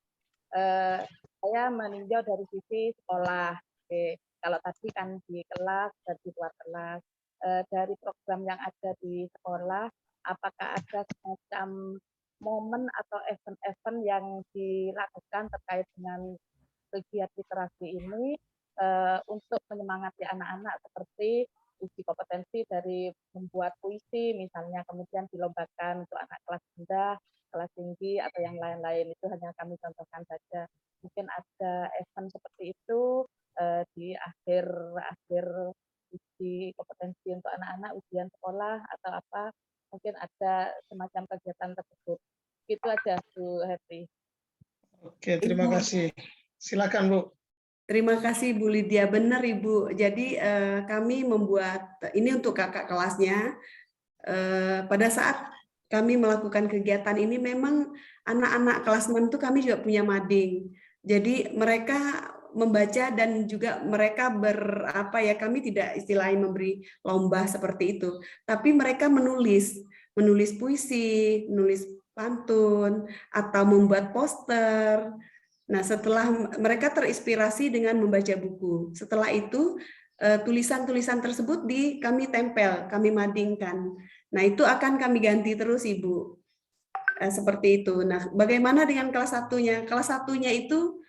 Saya meninjau dari sisi sekolah. Kalau tadi kan di kelas dan di luar kelas, dari program yang ada di sekolah, apakah ada semacam momen atau event-event yang dilakukan terkait dengan kegiatan literasi ini untuk menyemangati anak-anak, seperti uji kompetensi dari membuat puisi misalnya, kemudian dilombakan untuk anak kelas rendah, kelas tinggi, atau yang lain-lain. Itu hanya kami contohkan saja. Mungkin ada event seperti itu di akhir uji kompetensi untuk anak-anak, ujian sekolah atau apa, mungkin ada semacam kegiatan tersebut. Itu aja Bu Happy. Oke, terima kasih. Silakan Bu. Terima kasih Bu Lydia, benar Ibu. Jadi kami membuat ini untuk kakak kelasnya. Pada saat kami melakukan kegiatan ini memang anak-anak kelas 6 itu kami juga punya mading. Jadi mereka membaca dan juga mereka kami tidak istilahnya memberi lomba seperti itu, tapi mereka menulis puisi, menulis pantun atau membuat poster. Nah, setelah mereka terinspirasi dengan membaca buku, setelah itu tulisan-tulisan tersebut kami tempel, kami madingkan. Nah, itu akan kami ganti terus, Ibu. Seperti itu. Nah, bagaimana dengan kelas 1-nya? Kelas 1-nya itu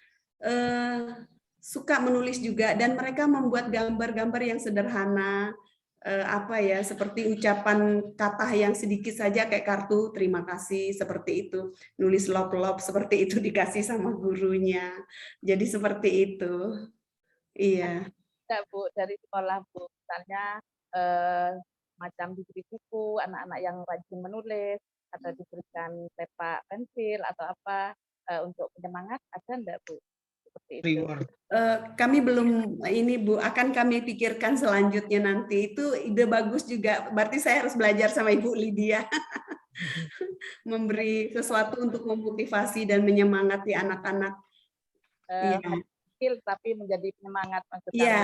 suka menulis juga, dan mereka membuat gambar-gambar yang sederhana, seperti ucapan kata yang sedikit saja kayak kartu terima kasih, seperti itu. Nulis lop-lop seperti itu dikasih sama gurunya. Jadi seperti itu. Iya. Ya, Bu, dari sekolah Bu, misalnya macam diberi buku, anak-anak yang rajin menulis, atau diberikan peta pensil atau apa untuk penyemangat, ada enggak Bu? Seperti itu. Kami belum ini Bu, akan kami pikirkan selanjutnya nanti. Itu ide bagus juga. Berarti saya harus belajar sama Ibu Lydia. Memberi sesuatu untuk memotivasi dan menyemangati anak-anak. Kecil tapi menjadi penyemangat maksudnya. Iya,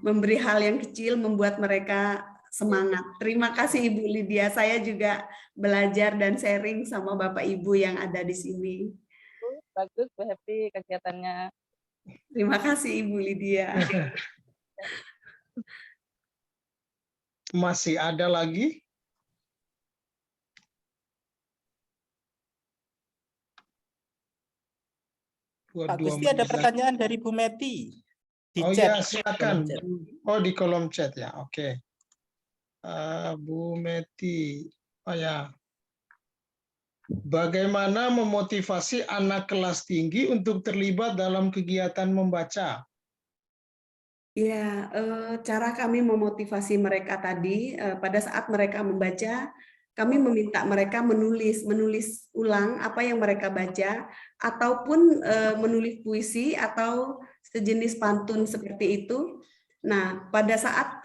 memberi hal yang kecil membuat mereka semangat. Terima kasih Ibu Lydia. Saya juga belajar dan sharing sama Bapak Ibu yang ada di sini. Bagus Bu Happy kegiatannya. Terima kasih Ibu Lydia. Masih ada lagi? Pak Gusti, ada pertanyaan dari Bu Meti. Di Ya, chat. silakan. Di kolom chat ya. Oke. Bu Meti. Oh ya. Bagaimana memotivasi anak kelas tinggi untuk terlibat dalam kegiatan membaca? Ya, cara kami memotivasi mereka tadi, pada saat mereka membaca, kami meminta mereka menulis ulang apa yang mereka baca, ataupun menulis puisi atau sejenis pantun seperti itu. Nah, pada saat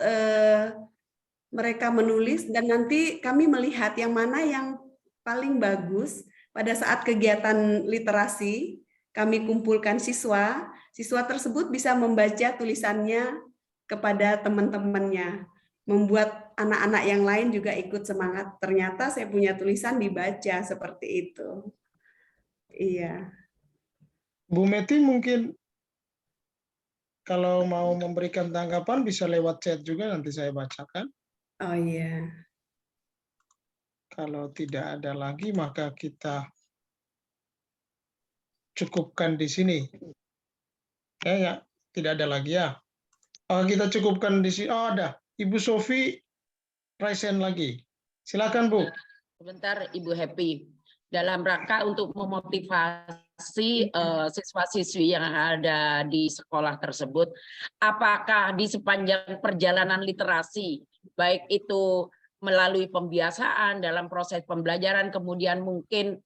mereka menulis, dan nanti kami melihat yang mana yang paling bagus pada saat kegiatan literasi, kami kumpulkan siswa tersebut bisa membaca tulisannya kepada teman-temannya, membuat anak-anak yang lain juga ikut semangat. Ternyata saya punya tulisan dibaca, seperti itu. Iya. Bu Meti mungkin kalau mau memberikan tanggapan bisa lewat chat juga, nanti saya bacakan. Oh iya. Kalau tidak ada lagi, maka kita cukupkan di sini. Ya, tidak ada lagi ya. Kita cukupkan di sini. Oh, ada. Ibu Sofi Raisen lagi. Silakan Bu. Sebentar Ibu Happy. Dalam rangka untuk memotivasi siswa-siswi yang ada di sekolah tersebut, apakah di sepanjang perjalanan literasi, baik itu melalui pembiasaan dalam proses pembelajaran, kemudian mungkin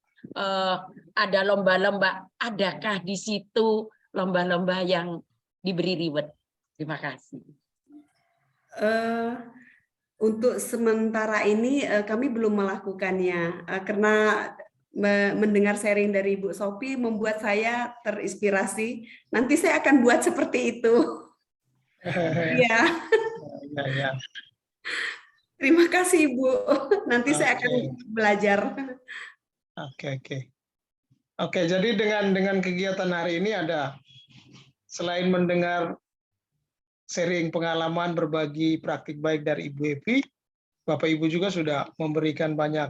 ada lomba-lomba, adakah di situ lomba-lomba yang diberi reward? Terima kasih. Untuk sementara ini kami belum melakukannya, karena mendengar sharing dari Ibu Sophie membuat saya terinspirasi. Nanti saya akan buat seperti itu. Ya. Terima kasih Ibu. Nanti saya akan belajar. Oke, jadi dengan kegiatan hari ini ada, selain mendengar sharing pengalaman, berbagi praktik baik dari Ibu Happy, Bapak Ibu juga sudah memberikan banyak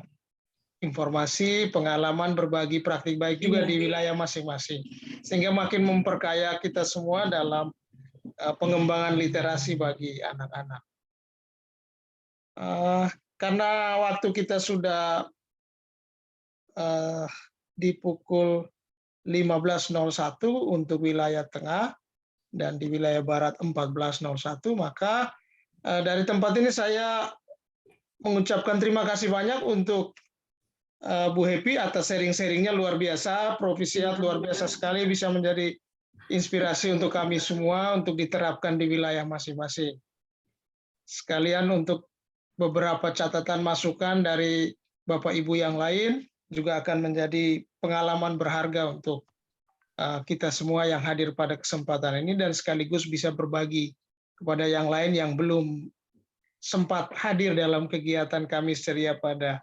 informasi, pengalaman, berbagi praktik baik juga di wilayah masing-masing. Sehingga makin memperkaya kita semua dalam pengembangan literasi bagi anak-anak. Karena waktu kita sudah di pukul 15.01 untuk wilayah tengah dan di wilayah barat 14.01, maka Dari tempat ini saya mengucapkan terima kasih banyak untuk Bu Happy atas sharing-sharingnya luar biasa, Profisiat luar biasa sekali, bisa menjadi inspirasi untuk kami semua untuk diterapkan di wilayah masing-masing. Sekalian untuk beberapa catatan masukan dari Bapak Ibu yang lain juga akan menjadi pengalaman berharga untuk kita semua yang hadir pada kesempatan ini dan sekaligus bisa berbagi kepada yang lain yang belum sempat hadir dalam kegiatan Kamis Ceria pada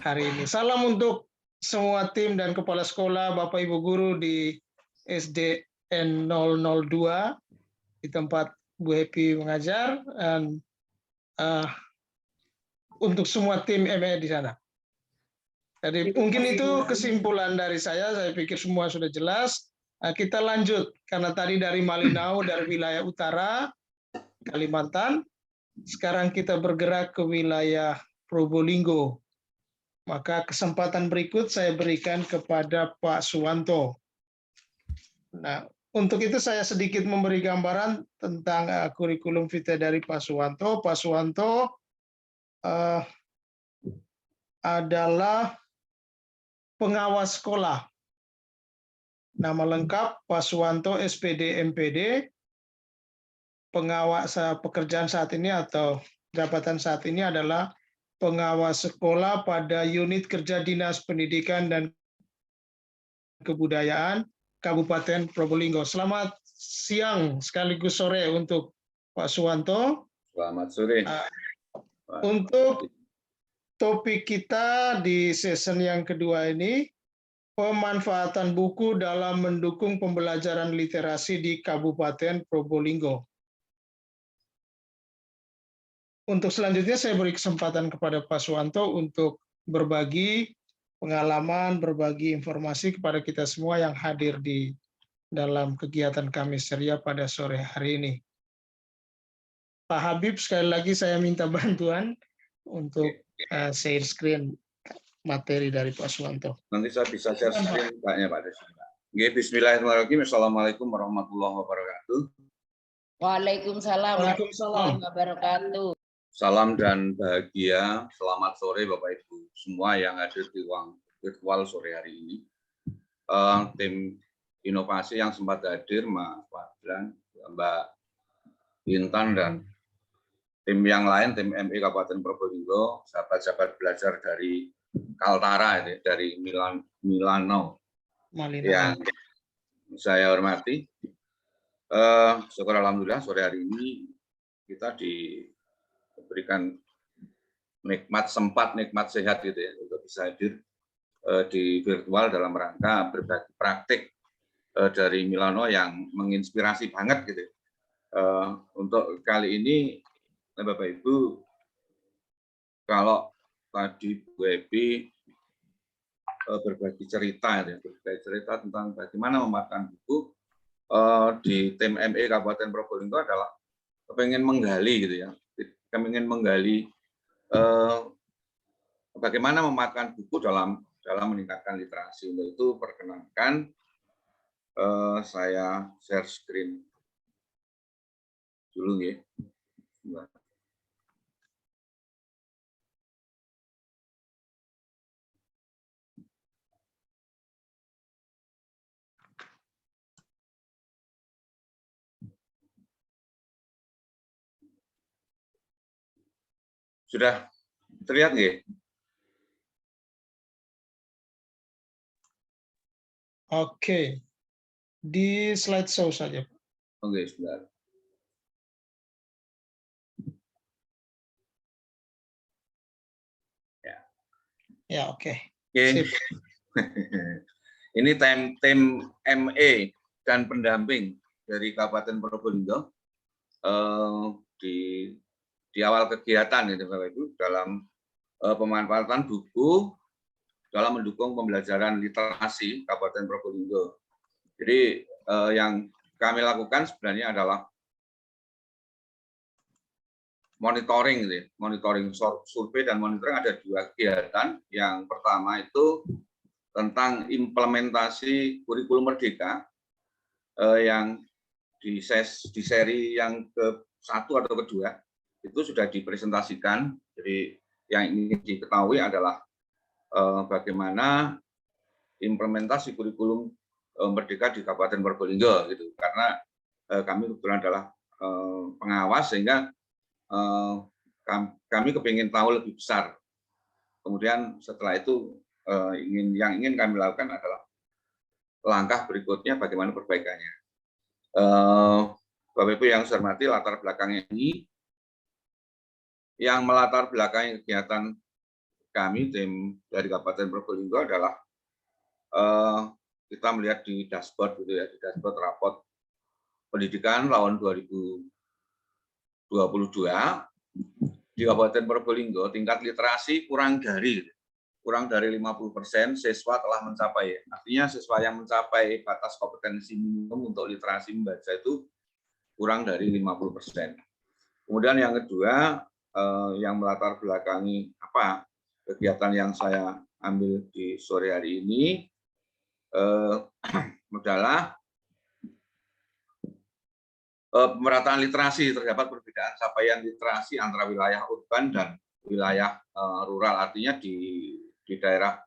hari ini. Salam untuk semua tim dan kepala sekolah, Bapak Ibu guru di SDN 002 di tempat Bu Happy mengajar, dan untuk semua tim ME di sana. Jadi mungkin itu kesimpulan dari saya pikir semua sudah jelas. Kita lanjut, karena tadi dari Malinau, dari wilayah utara, Kalimantan, sekarang kita bergerak ke wilayah Probolinggo. Maka kesempatan berikut saya berikan kepada Pak Suwanto. Nah, untuk itu saya sedikit memberi gambaran tentang kurikulum vitae dari Pak Suwanto. Pak Suwanto adalah pengawas sekolah. Nama lengkap Pak Suwanto SPD MPD. Pengawas pekerjaan saat ini atau jabatan saat ini adalah pengawas sekolah pada unit kerja Dinas Pendidikan dan Kebudayaan Kabupaten Probolinggo. Selamat siang sekaligus sore untuk Pak Suwanto. Selamat sore. Untuk topik kita di season yang kedua ini, pemanfaatan buku dalam mendukung pembelajaran literasi di Kabupaten Probolinggo. Untuk selanjutnya saya beri kesempatan kepada Pak Suwanto untuk berbagi pengalaman, berbagi informasi kepada kita semua yang hadir di dalam kegiatan Kamis Ceria pada sore hari ini. Pak Habib, sekali lagi saya minta bantuan untuk share screen materi dari Pak Suwanto. Nanti saya bisa share screen Paknya Pak Desi. Bismillahirrahmanirrahim. Assalamualaikum warahmatullahi wabarakatuh. Waalaikumsalam warahmatullahi wabarakatuh. Salam dan bahagia, selamat sore Bapak Ibu semua yang hadir di ruang virtual sore hari ini. Tim inovasi yang sempat hadir, Mas Fadlan, Mbak Intan, dan tim yang lain, tim ME Kabupaten Probolinggo, sahabat-sahabat belajar dari Kaltara, dari Milano, yang saya hormati. Syukur alhamdulillah sore hari ini kita diberikan nikmat sehat gitu ya, untuk bisa hadir di virtual dalam rangka berbagi praktik dari Milano yang menginspirasi banget gitu. Untuk kali ini Bapak Ibu, kalau tadi Bu Happy berbagi cerita tentang bagaimana memanfaatkan buku, di tim ME Kabupaten Probolinggo adalah pengen menggali gitu ya, pengen menggali bagaimana memanfaatkan buku dalam meningkatkan literasi. Untuk itu perkenankan saya share screen dulu ya. Sudah terlihat nggih? Oke, di slideshow saja. Oke, sebentar. Ya, oke. Oke. Ini tim ME dan pendamping dari Kabupaten Probolinggo di awal kegiatan itu Bapak Ibu dalam pemanfaatan buku dalam mendukung pembelajaran literasi Kabupaten Probolinggo. Jadi yang kami lakukan sebenarnya adalah monitoring, gitu ya. Monitoring survei dan monitoring ada dua kegiatan. Yang pertama itu tentang implementasi kurikulum merdeka yang di seri yang ke-1 atau kedua. itu sudah dipresentasikan. Jadi yang ingin diketahui adalah bagaimana implementasi kurikulum Merdeka di Kabupaten Probolinggo gitu. Karena kami kebetulan adalah pengawas, sehingga kami kepingin tahu lebih besar. Kemudian setelah itu yang ingin kami lakukan adalah langkah berikutnya bagaimana perbaikannya. Bapak Ibu yang saya hormati, latar belakangnya ini yang melatar belakangi kegiatan kami tim dari Kabupaten Probolinggo adalah kita melihat di dashboard gitu ya, di dashboard raport pendidikan tahun 2022 di Kabupaten Probolinggo tingkat literasi kurang dari 50% siswa telah mencapai. Artinya siswa yang mencapai batas kompetensi minimum untuk literasi membaca itu kurang dari 50%. Kemudian yang kedua, yang melatar belakangi kegiatan yang saya ambil di sore hari ini adalah pemerataan literasi. Terdapat perbedaan capaian literasi antara wilayah urban dan wilayah rural. Artinya di daerah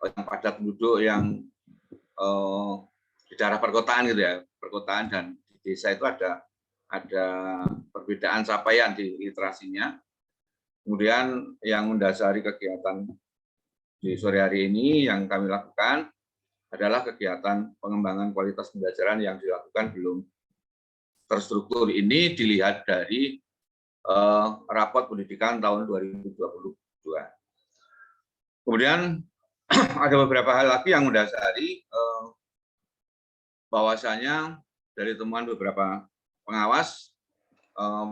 yang padat penduduk, yang di daerah perkotaan gitu ya, perkotaan dan di desa itu ada perbedaan capaian di literasinya. Kemudian yang mendasari kegiatan di sore hari ini yang kami lakukan adalah kegiatan pengembangan kualitas pembelajaran yang dilakukan belum terstruktur. Ini dilihat dari raport pendidikan tahun 2022. Kemudian ada beberapa hal lagi yang mendasari bahwasanya dari temuan beberapa pengawas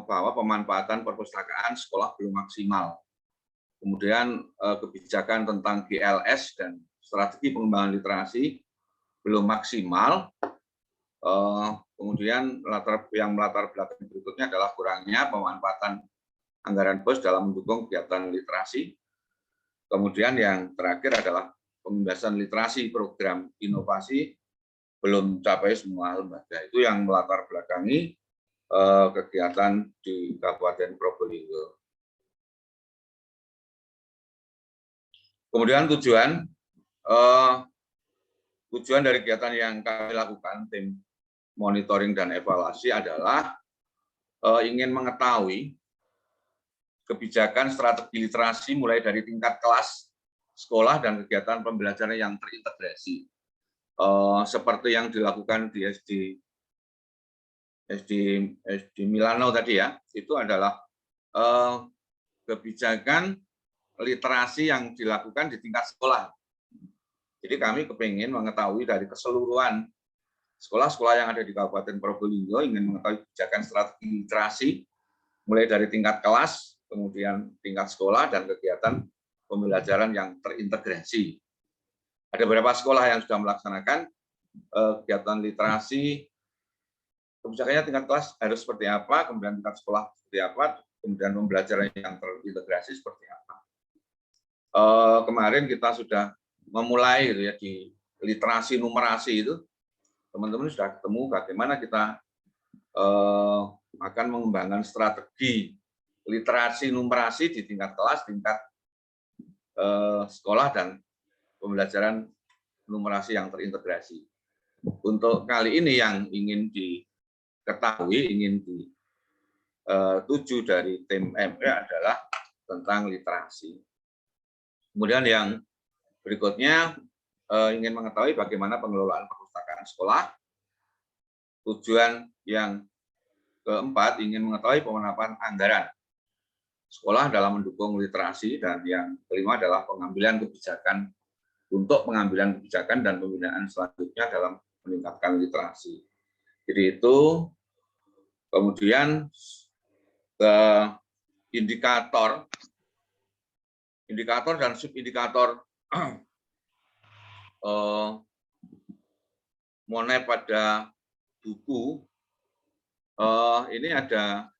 bahwa pemanfaatan perpustakaan sekolah belum maksimal. Kemudian kebijakan tentang GLS dan strategi pengembangan literasi belum maksimal. Kemudian yang melatar belakang berikutnya adalah kurangnya pemanfaatan anggaran BOS dalam mendukung kegiatan literasi. Kemudian yang terakhir adalah pembebasan literasi program inovasi belum capai semua lembaga. Itu yang melatar belakangi kegiatan di Kabupaten Probolinggo. Kemudian tujuan dari kegiatan yang kami lakukan tim monitoring dan evaluasi adalah ingin mengetahui kebijakan strategi literasi mulai dari tingkat kelas, sekolah, dan kegiatan pembelajaran yang terintegrasi. Seperti yang dilakukan di SD Milano tadi ya, itu adalah kebijakan literasi yang dilakukan di tingkat sekolah. Jadi kami kepingin mengetahui dari keseluruhan sekolah-sekolah yang ada di Kabupaten Probolinggo, ingin mengetahui kebijakan strategi literasi mulai dari tingkat kelas, kemudian tingkat sekolah, dan kegiatan pembelajaran yang terintegrasi. Ada beberapa sekolah yang sudah melaksanakan kegiatan literasi. Kebijakannya tingkat kelas harus seperti apa, kemudian tingkat sekolah seperti apa, kemudian pembelajaran yang terintegrasi seperti apa. Kemarin kita sudah memulai gitu ya, di literasi numerasi itu, teman-teman sudah ketemu bagaimana kita akan mengembangkan strategi literasi numerasi di tingkat kelas, tingkat sekolah, dan pembelajaran numerasi yang terintegrasi. Untuk kali ini yang ingin diketahui, ingin dituju dari tim ME adalah tentang literasi. Kemudian yang berikutnya ingin mengetahui bagaimana pengelolaan perpustakaan sekolah. Tujuan yang keempat ingin mengetahui pemenapan anggaran sekolah dalam mendukung literasi, dan yang kelima adalah pengambilan kebijakan untuk pengambilan kebijakan dan pembinaan selanjutnya dalam meningkatkan literasi. Jadi itu, kemudian ke indikator dan subindikator Monep pada buku ini ada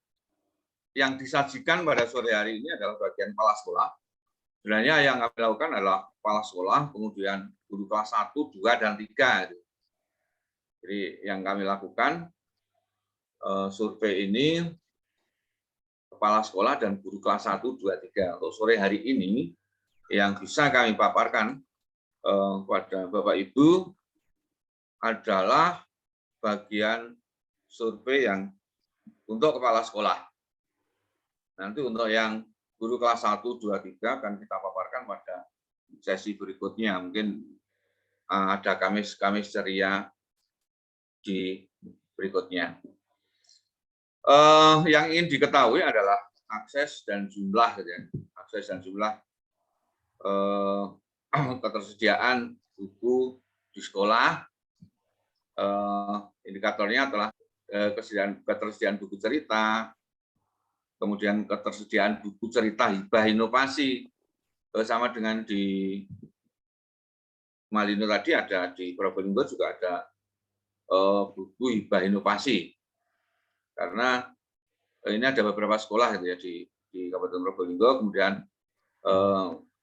yang disajikan pada sore hari ini adalah bagian kepala sekolah. Sebenarnya yang kami lakukan adalah kepala sekolah, kemudian guru kelas 1, 2, dan 3. Jadi yang kami lakukan survei ini kepala sekolah dan guru kelas 1, 2, 3. Untuk sore hari ini yang bisa kami paparkan kepada Bapak Ibu adalah bagian survei yang untuk kepala sekolah. Nanti untuk yang guru kelas 1, 2, 3 akan kita paparkan pada sesi berikutnya. Mungkin ada Kamis ceria di berikutnya. Yang ingin diketahui adalah akses dan jumlah, gitu ya. Akses dan jumlah ketersediaan buku di sekolah. Indikatornya adalah ketersediaan buku cerita, kemudian ketersediaan buku cerita hibah inovasi, sama dengan di Malino tadi ada, di Probolinggo juga ada buku hibah inovasi. Karena ini ada beberapa sekolah gitu ya di Kabupaten Probolinggo. Kemudian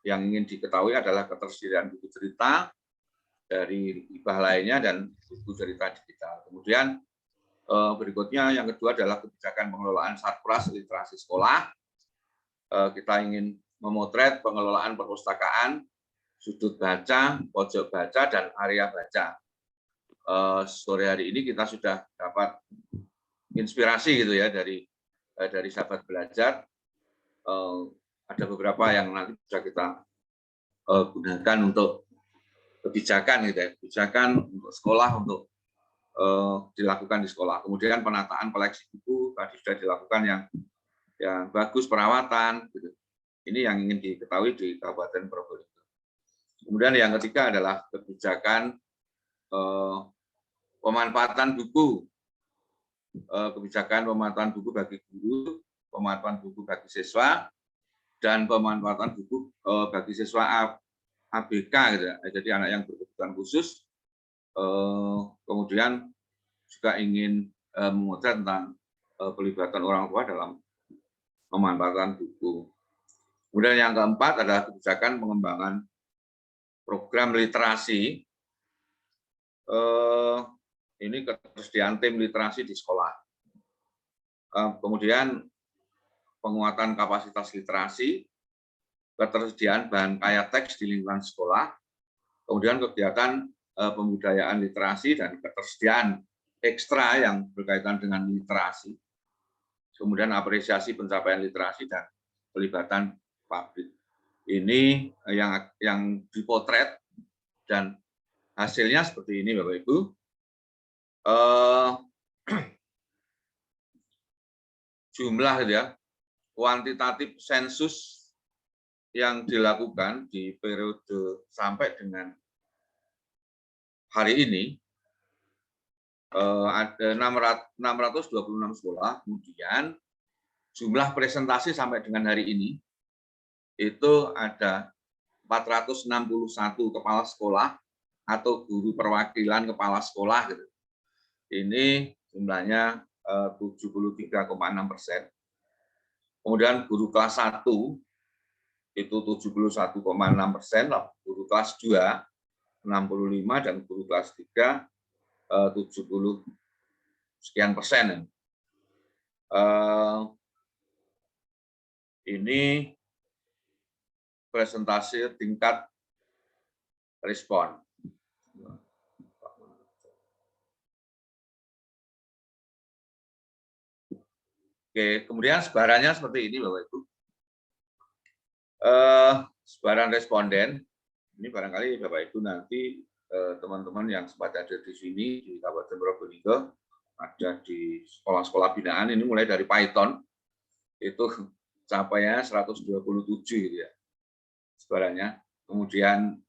yang ingin diketahui adalah ketersediaan buku cerita dari hibah lainnya dan buku cerita digital. Kemudian berikutnya yang kedua adalah kebijakan pengelolaan Satpras literasi sekolah. Kita ingin memotret pengelolaan perpustakaan, sudut baca, pojok baca, dan area baca. Sore hari ini kita sudah dapat inspirasi gitu ya dari sahabat belajar. Ada beberapa yang nanti bisa kita gunakan untuk kebijakan gitu ya, kebijakan untuk sekolah untuk dilakukan di sekolah. Kemudian penataan koleksi buku tadi sudah dilakukan yang bagus, perawatan gitu. Ini yang ingin diketahui di Kabupaten Probolinggo. Kemudian yang ketiga adalah kebijakan pemanfaatan buku. Kebijakan pemanfaatan buku bagi guru, pemanfaatan buku bagi siswa, dan pemanfaatan buku bagi siswa ABK gitu ya. Jadi anak yang berkebutuhan khusus. Kemudian juga ingin memotret tentang pelibatan orang tua dalam pemanfaatan buku. Kemudian yang keempat adalah kebijakan pengembangan program literasi. Ini ketersediaan tim literasi di sekolah. Kemudian penguatan kapasitas literasi, ketersediaan bahan kaya teks di lingkungan sekolah, kemudian kegiatan pembudayaan literasi dan ketersediaan ekstra yang berkaitan dengan literasi, kemudian apresiasi pencapaian literasi dan pelibatan publik. Ini yang dipotret dan hasilnya seperti ini, Bapak Ibu. Jumlah ya, kuantitatif sensus yang dilakukan di periode sampai dengan hari ini ada 626 sekolah. Kemudian jumlah presentasi sampai dengan hari ini itu ada 461 kepala sekolah atau guru perwakilan kepala sekolah gitu. Ini jumlahnya 73,6%. Kemudian guru kelas 1 itu 71,6%, guru kelas 2 65, dan guru kelas 3 70 sekian persen. Ini presentasi tingkat respon. Oke, kemudian sebarannya seperti ini, Bapak Ibu. Sebaran responden, ini barangkali Bapak Ibu nanti teman-teman yang sempat ada di sini di Kabupaten Probolinggo, ada di sekolah-sekolah binaan, ini mulai dari Python, itu capaiannya 127 gitu ya, sebarannya. Kemudian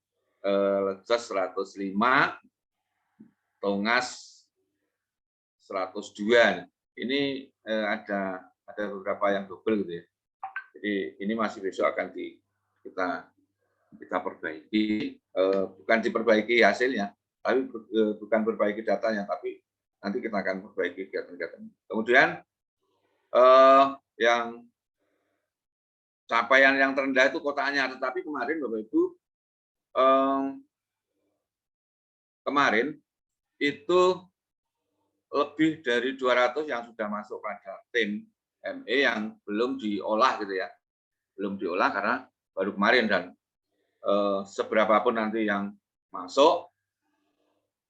Leces 105, Tongas 102. Ini ada beberapa yang double gitu ya. Jadi ini masih besok akan kita perbaiki, bukan diperbaiki hasilnya, tapi bukan perbaiki datanya, tapi nanti kita akan perbaiki kegiatan-kegiatan. Kemudian yang capaian yang terendah itu kotanya, tetapi kemarin Bapak Ibu, kemarin itu lebih dari 200 yang sudah masuk pada tim ME yang belum diolah gitu ya. Belum diolah karena baru kemarin, dan seberapapun nanti yang masuk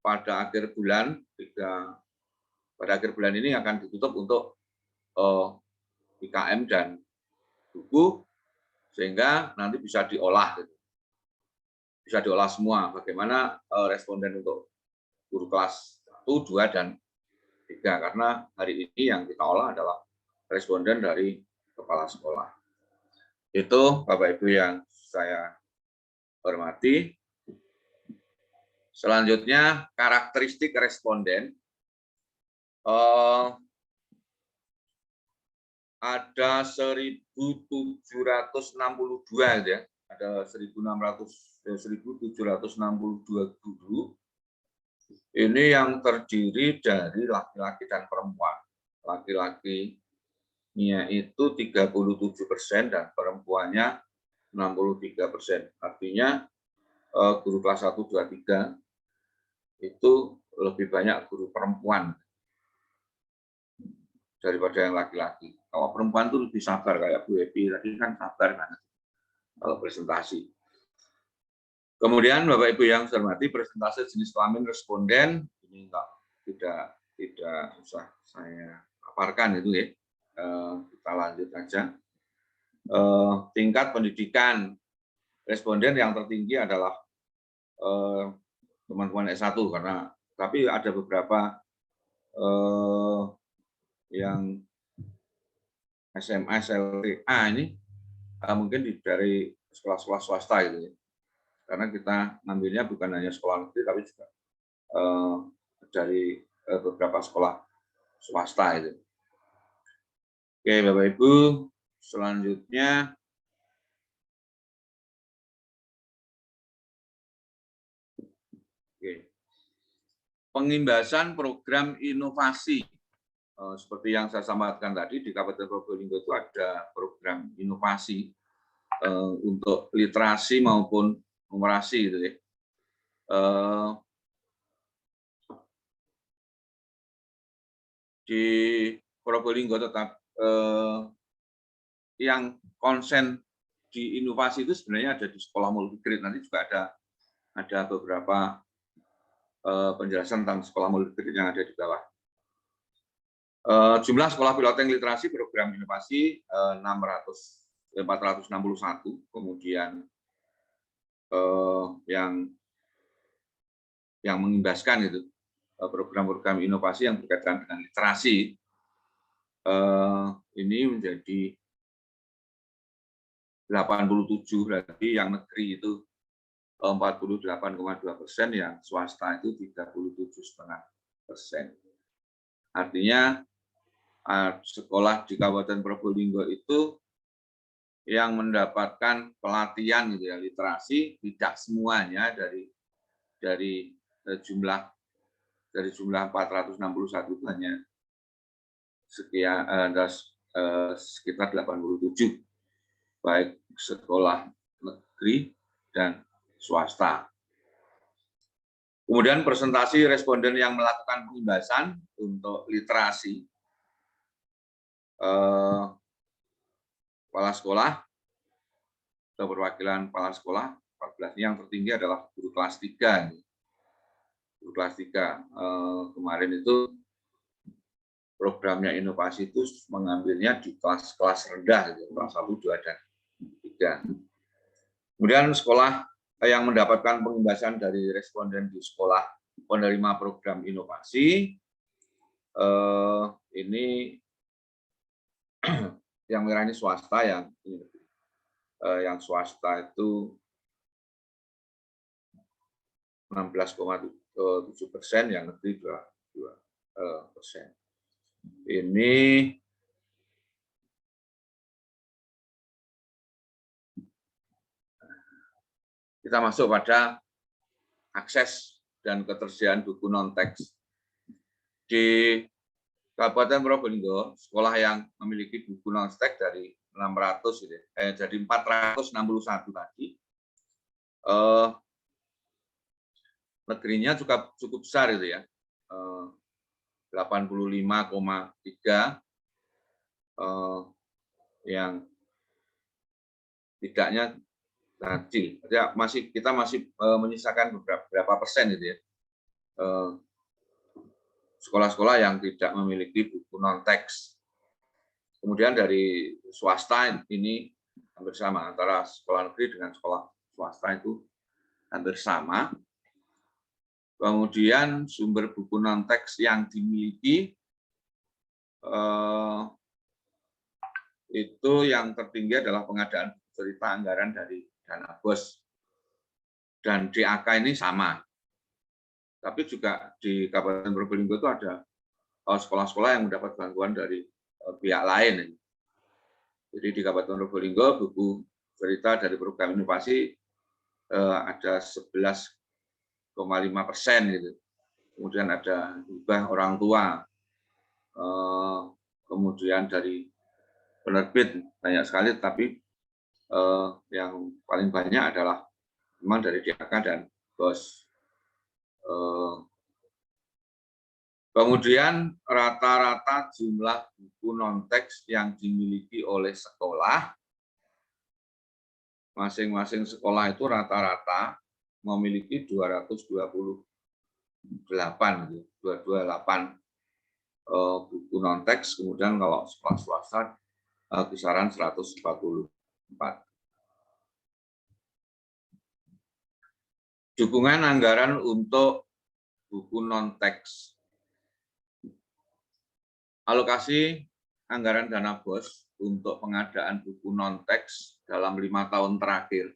pada akhir bulan ini akan ditutup untuk IKM dan buku, sehingga nanti bisa diolah gitu. Bisa diolah semua. Bagaimana responden untuk guru kelas 1, 2, dan 3, karena hari ini yang kita olah adalah responden dari kepala sekolah. Itu Bapak Ibu yang saya hormati. Selanjutnya karakteristik responden. Ada 1.762 ya, ada 1.762 guru. Ini yang terdiri dari laki-laki dan perempuan. Laki-lakinya itu 37% dan perempuannya 63%. Artinya guru kelas 1, 2, 3 itu lebih banyak guru perempuan daripada yang laki-laki. Kalau perempuan itu lebih sabar, kayak Bu Epi tadi kan sabar banget kalau presentasi. Kemudian Bapak Ibu yang saya hormati, presentasi jenis kelamin responden ini tidak usah saya paparkan itu ya. Kita lanjut aja. Tingkat pendidikan responden yang tertinggi adalah teman-teman S1, karena tapi ada beberapa yang SMA, SLTA ini mungkin dari sekolah-sekolah swasta gitu ya. Karena kita ngambilnya bukan hanya sekolah negeri, tapi juga dari beberapa sekolah swasta itu. Oke, Bapak Ibu, selanjutnya pengimbasan program inovasi. Seperti yang saya sampaikan tadi, di Kabupaten Probolinggo itu ada program inovasi untuk literasi maupun numerasi gitu ya. Di Probolinggo tetap yang konsen di inovasi itu sebenarnya ada di sekolah multigrade. Nanti juga ada beberapa penjelasan tentang sekolah multigrade yang ada di bawah. Jumlah sekolah piloting literasi program inovasi 461, kemudian yang mengimbaskan itu program-program inovasi yang berkaitan dengan literasi ini menjadi 87, berarti yang negeri itu 48,2%, yang swasta itu 37,5%. Artinya sekolah di Kabupaten Probolinggo itu yang mendapatkan pelatihan gitu ya, literasi tidak semuanya dari jumlah 461 itu hanya sekitar 87, baik sekolah negeri dan swasta. Kemudian presentasi responden yang melakukan pengimbasan untuk literasi. Kepala sekolah, atau perwakilan kepala sekolah, 14 yang tertinggi adalah guru kelas 3. Guru kelas 3 kemarin itu programnya inovasi itu mengambilnya di kelas-kelas rendah, kelas 1, 2, dan 3. Kemudian sekolah yang mendapatkan pengimbasan dari responden di sekolah penerima program inovasi, ini yang merah ini swasta, yang swasta itu 16,7%, yang negeri 2%. Ini kita masuk pada akses dan ketersediaan buku non-teks. Di Kabupaten Probolinggo, sekolah yang memiliki buku non-teks dari 600 jadi 461 tadi. Negerinya juga cukup besar itu ya. 85,3, yang tidaknya kecil. Ya, kita masih menyisakan beberapa persen gitu ya. Sekolah-sekolah yang tidak memiliki buku non-teks. Kemudian dari swasta ini hampir sama, antara sekolah negeri dengan sekolah swasta itu hampir sama. Kemudian sumber buku non-teks yang dimiliki itu yang tertinggi adalah pengadaan cerita anggaran dari dana BOS. Dan DAK ini sama. Tapi juga di Kabupaten Probolinggo itu ada sekolah-sekolah yang mendapat bantuan dari pihak lain. Jadi di Kabupaten Probolinggo buku cerita dari program inovasi ada 11,5% gitu. Kemudian ada hibah orang tua, kemudian dari penerbit banyak sekali, tapi yang paling banyak adalah memang dari DAK dan BOS. Kemudian rata-rata jumlah buku non-teks yang dimiliki oleh sekolah, masing-masing sekolah itu rata-rata memiliki 228 buku non-teks, kemudian kalau sekolah swasta kisaran 144. Dukungan anggaran untuk buku non-teks. Alokasi anggaran dana BOS untuk pengadaan buku non-teks dalam 5 tahun terakhir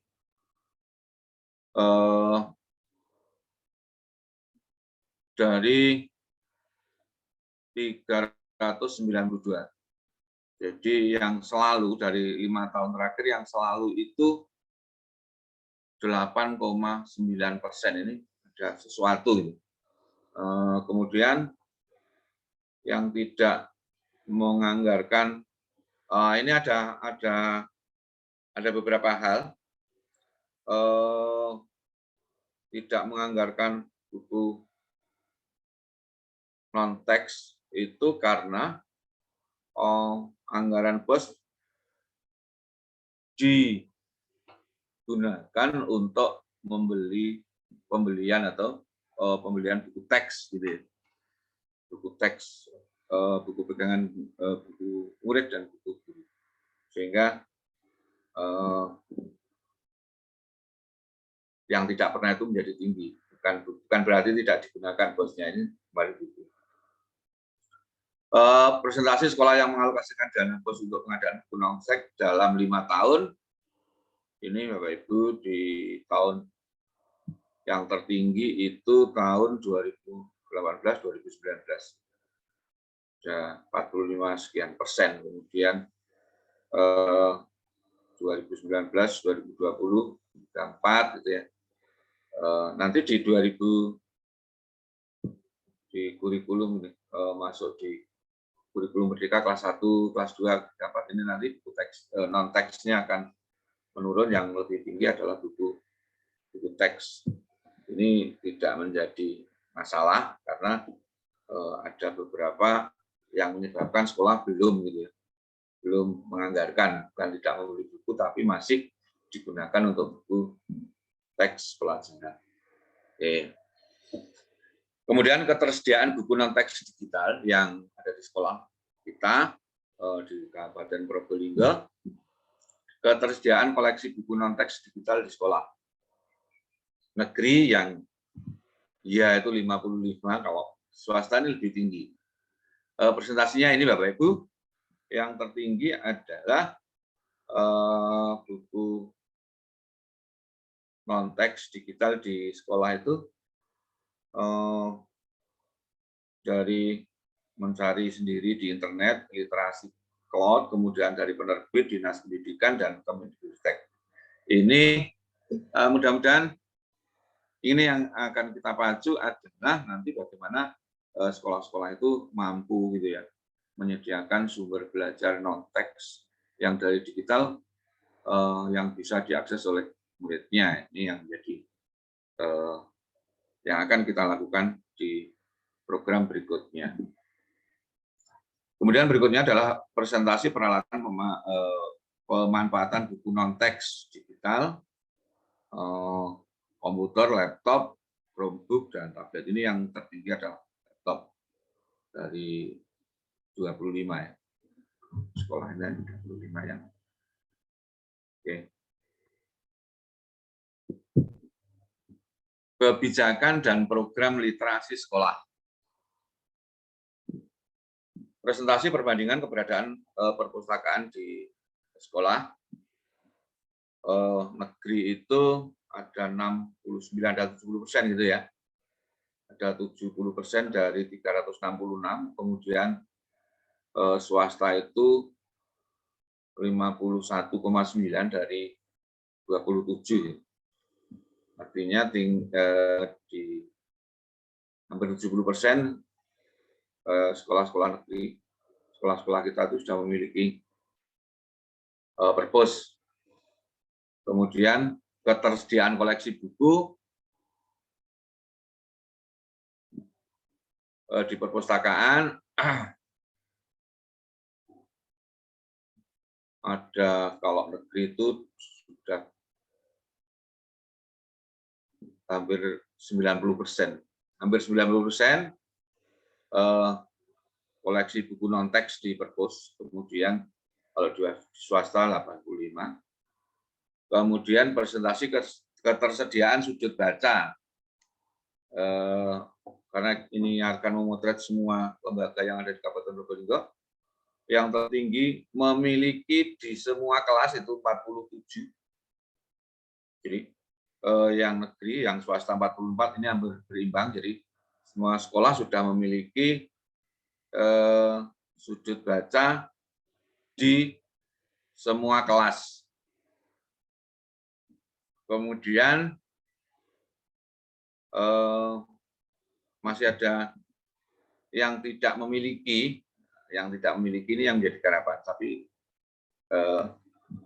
dari 392. Jadi yang selalu dari 5 tahun terakhir yang selalu itu 8,9% ini ada sesuatu. Kemudian yang tidak menganggarkan, ini ada beberapa hal, tidak menganggarkan buku non-teks itu karena anggaran BOS digunakan untuk pembelian buku teks gitu ya. Buku teks, buku pegangan buku murid dan buku guru. Sehingga yang tidak pernah itu menjadi tinggi. Bukan berarti tidak digunakan BOS-nya, ini kembali buku. Presentasi sekolah yang mengalokasikan dana BOS untuk pengadaan buku non-teks dalam 5 tahun, ini Bapak Ibu di tahun yang tertinggi itu tahun 2018-2019. Ada 45 sekian persen. Kemudian 2019-2020 4 gitu ya. Nanti di kurikulum masuk di kurikulum Merdeka kelas 1, kelas 2 dapat ini nanti buku teks non-teksnya akan menurun, yang lebih tinggi adalah buku teks. Ini tidak menjadi masalah karena ada beberapa yang menyebabkan sekolah belum gitu ya, belum menganggarkan, bukan tidak membeli buku tapi masih digunakan untuk buku teks pelajaran. Oke. Kemudian ketersediaan buku non-teks digital yang ada di sekolah kita di Kabupaten Probolinggo, ketersediaan koleksi buku non-teks digital di sekolah negeri yang ya itu 55, kalau swasta ini lebih tinggi. Presentasinya ini Bapak Ibu, yang tertinggi adalah buku non-teks digital di sekolah itu dari mencari sendiri di internet, literasi cloud, kemudian dari penerbit, Dinas Pendidikan, dan Kemendikbudristek. Ini mudah-mudahan ini yang akan kita pacu adalah nanti bagaimana sekolah-sekolah itu mampu gitu ya menyediakan sumber belajar non-teks yang dari digital yang bisa diakses oleh muridnya. Ini yang menjadi yang akan kita lakukan di program berikutnya. Kemudian berikutnya adalah presentasi peralatan pemanfaatan buku non-teks digital, komputer, laptop, Chromebook, dan tablet. Ini yang tertinggi adalah laptop dari 25 ya. Sekolahnya 25 yang. Oke. Kebijakan dan program literasi sekolah. Presentasi perbandingan keberadaan perpustakaan di sekolah. Negeri itu ada 69 dan 70% gitu ya. Ada 70% dari 366, kemudian swasta itu 51,9 dari 27. Artinya di hampir 70% sekolah-sekolah negeri, sekolah-sekolah kita itu sudah memiliki perpus. Kemudian ketersediaan koleksi buku di perpustakaan ada, kalau negeri itu sudah hampir 90%. Hampir 90% koleksi buku non-teks di perpus, kemudian kalau di swasta 85. Kemudian presentasi ketersediaan sudut baca. Karena ini akan memotret semua lembaga yang ada di Kabupaten Probolinggo. Yang tertinggi memiliki di semua kelas itu 47. Jadi yang negeri, yang swasta 44, ini hampir berimbang. Jadi semua sekolah sudah memiliki sudut baca di semua kelas. Kemudian masih ada yang tidak memiliki ini yang menjadi harapan, tapi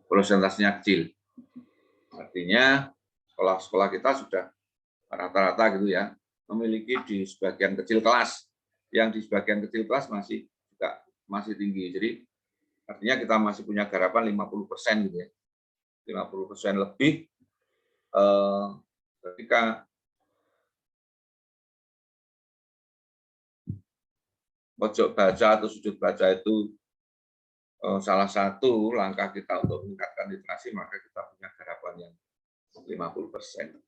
prosentasenya kecil. Artinya sekolah-sekolah kita sudah rata-rata gitu ya, memiliki di sebagian kecil kelas, yang di sebagian kecil kelas masih tinggi. Jadi artinya kita masih punya harapan 50% gitu ya, 50% lebih. Ketika pojok baca atau sudut baca itu salah satu langkah kita untuk meningkatkan literasi, maka kita punya harapan yang 50%.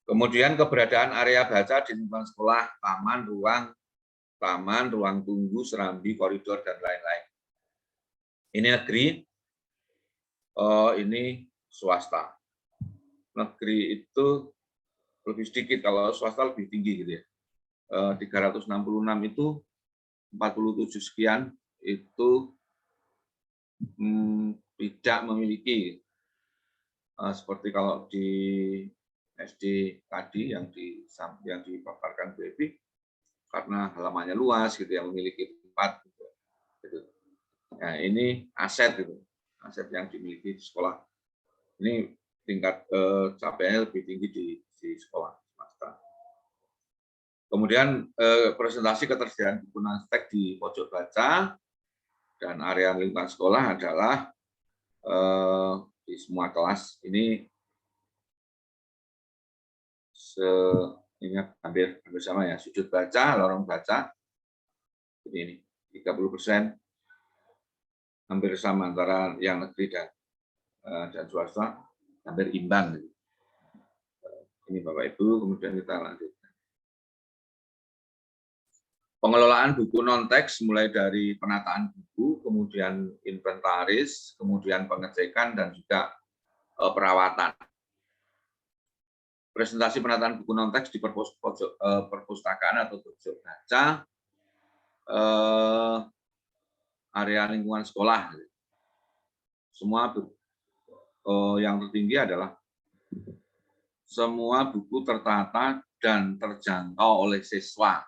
Kemudian keberadaan area baca di lingkungan sekolah, taman, ruang tunggu, serambi, koridor, dan lain-lain. Ini negeri, ini swasta. Negeri itu lebih sedikit, kalau swasta lebih tinggi gitu ya. 366 itu 47 sekian itu tidak memiliki, seperti kalau di SD tadi yang dipaparkan Bu Evi, karena halamannya luas gitu ya, memiliki tempat gitu. Nah, ini aset gitu, aset yang dimiliki di sekolah. Ini tingkat capaiannya lebih tinggi di sekolah swasta. Kemudian presentasi ketersediaan buku non-teks di pojok baca dan area lingkungan sekolah adalah di semua kelas ini hampir sama ya, sudut baca, lorong baca ini 30%, hampir sama antara yang negeri dan swasta, hampir imbang. Ini Bapak Ibu, kemudian kita lanjutkan. Pengelolaan buku non-teks mulai dari penataan buku, kemudian inventaris, kemudian pengecekan, dan juga perawatan. Presentasi penataan buku non-teks di perpustakaan atau pojok baca, area lingkungan sekolah. Semua yang tertinggi adalah semua buku tertata dan terjangkau oleh siswa.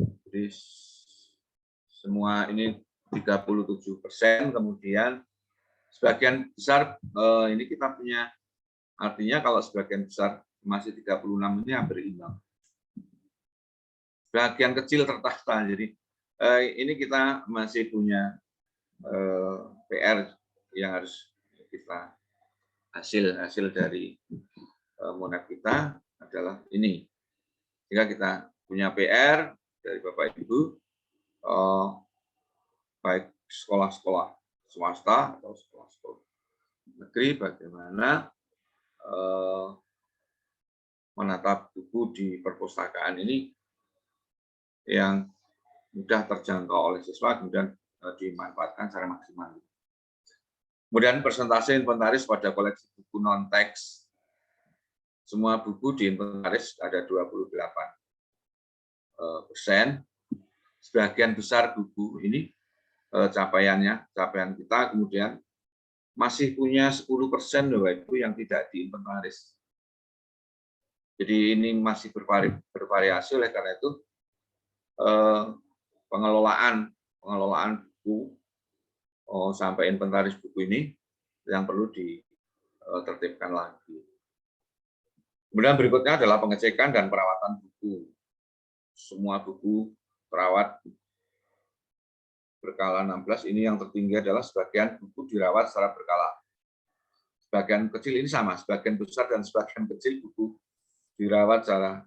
Jadi semua ini 37%, kemudian sebagian besar ini kita punya, artinya kalau sebagian besar masih 36 ini hampir imbang. Bagian kecil tertata, jadi ini kita masih punya PR yang harus kita hasil dari Monat kita adalah ini. Jika kita punya PR dari Bapak Ibu, baik sekolah-sekolah swasta atau sekolah-sekolah negeri, bagaimana menata buku di perpustakaan ini yang mudah terjangkau oleh siswa, kemudian dimanfaatkan secara maksimal. Kemudian persentase inventaris pada koleksi buku non-teks. Semua buku di inventaris ada 28%. Sebagian besar buku ini capaian kita kemudian masih punya 10% Bapak Ibu yang tidak diinventaris. Jadi ini masih bervariasi, oleh karena itu pengelolaan buku sampai inventaris buku ini yang perlu ditertibkan lagi. Kemudian berikutnya adalah pengecekan dan perawatan buku. Semua buku terawat berkala 16, ini yang tertinggi adalah sebagian buku dirawat secara berkala. Sebagian kecil ini sama, sebagian besar dan sebagian kecil buku dirawat secara,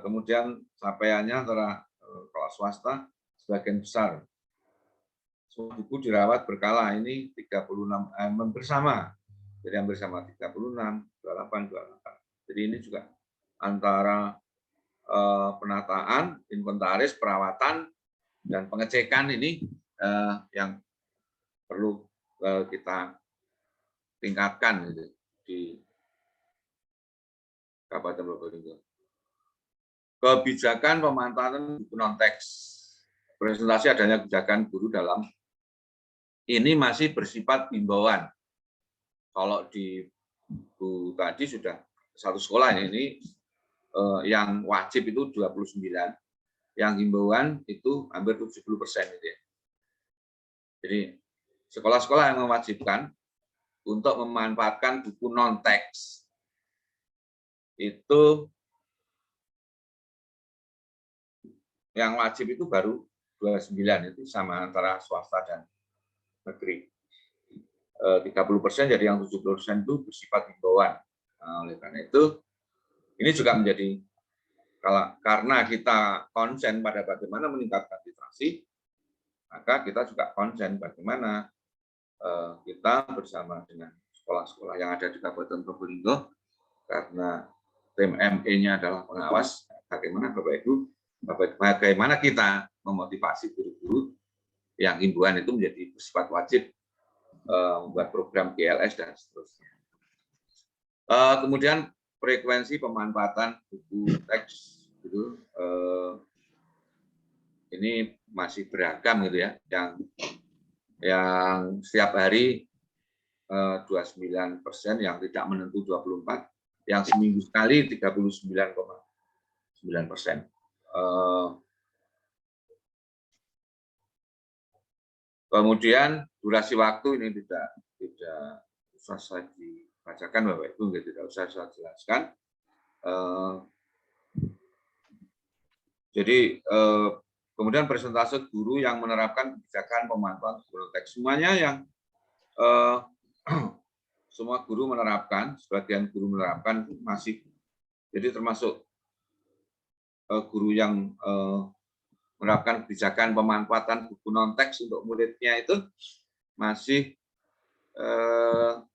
kemudian capaiannya antara kelas swasta sebagian besar. Semua buku dirawat berkala, ini 36, hampir sama. Jadi hampir sama, 36, 28, 28. Jadi ini juga antara penataan, inventaris, perawatan, dan pengecekan ini yang perlu kita tingkatkan gitu, di Kabupaten Probolinggo. Kebijakan pemantauan buku non-teks. Presentasi adanya kebijakan guru dalam ini masih bersifat himbauan. Kalau di buku tadi sudah satu sekolah ini yang wajib itu 29, yang himbauan itu hampir 70% gitu ya. Jadi sekolah-sekolah yang mewajibkan untuk memanfaatkan buku non-teks itu yang wajib itu baru 29, itu sama antara swasta dan negeri. 30% jadi yang 70% itu bersifat himbauan. Nah, oleh karena itu, ini juga menjadi, karena kita konsen pada bagaimana meningkatkan literasi, maka kita juga konsen bagaimana kita bersama dengan sekolah-sekolah yang ada di Kabupaten Probolinggo, karena tim ME-nya adalah pengawas, bagaimana Bapak Ibu, bagaimana kita memotivasi guru-guru yang himbauan itu menjadi bersifat wajib, membuat program GLS dan seterusnya. Kemudian frekuensi pemanfaatan buku teks gitu, ini masih beragam gitu ya, yang setiap hari 29%, yang tidak menentu 24%, yang seminggu sekali 39,9%. Kemudian durasi waktu ini tidak usah saya dibacakan Bapak Ibu, tidak usah saya jelaskan. Jadi kemudian persentase guru yang menerapkan kebijakan pemanfaatan buku teks, semuanya yang semua guru menerapkan, sebagian guru menerapkan masih, jadi termasuk guru yang menerapkan kebijakan pemanfaatan buku non-teks untuk muridnya itu masih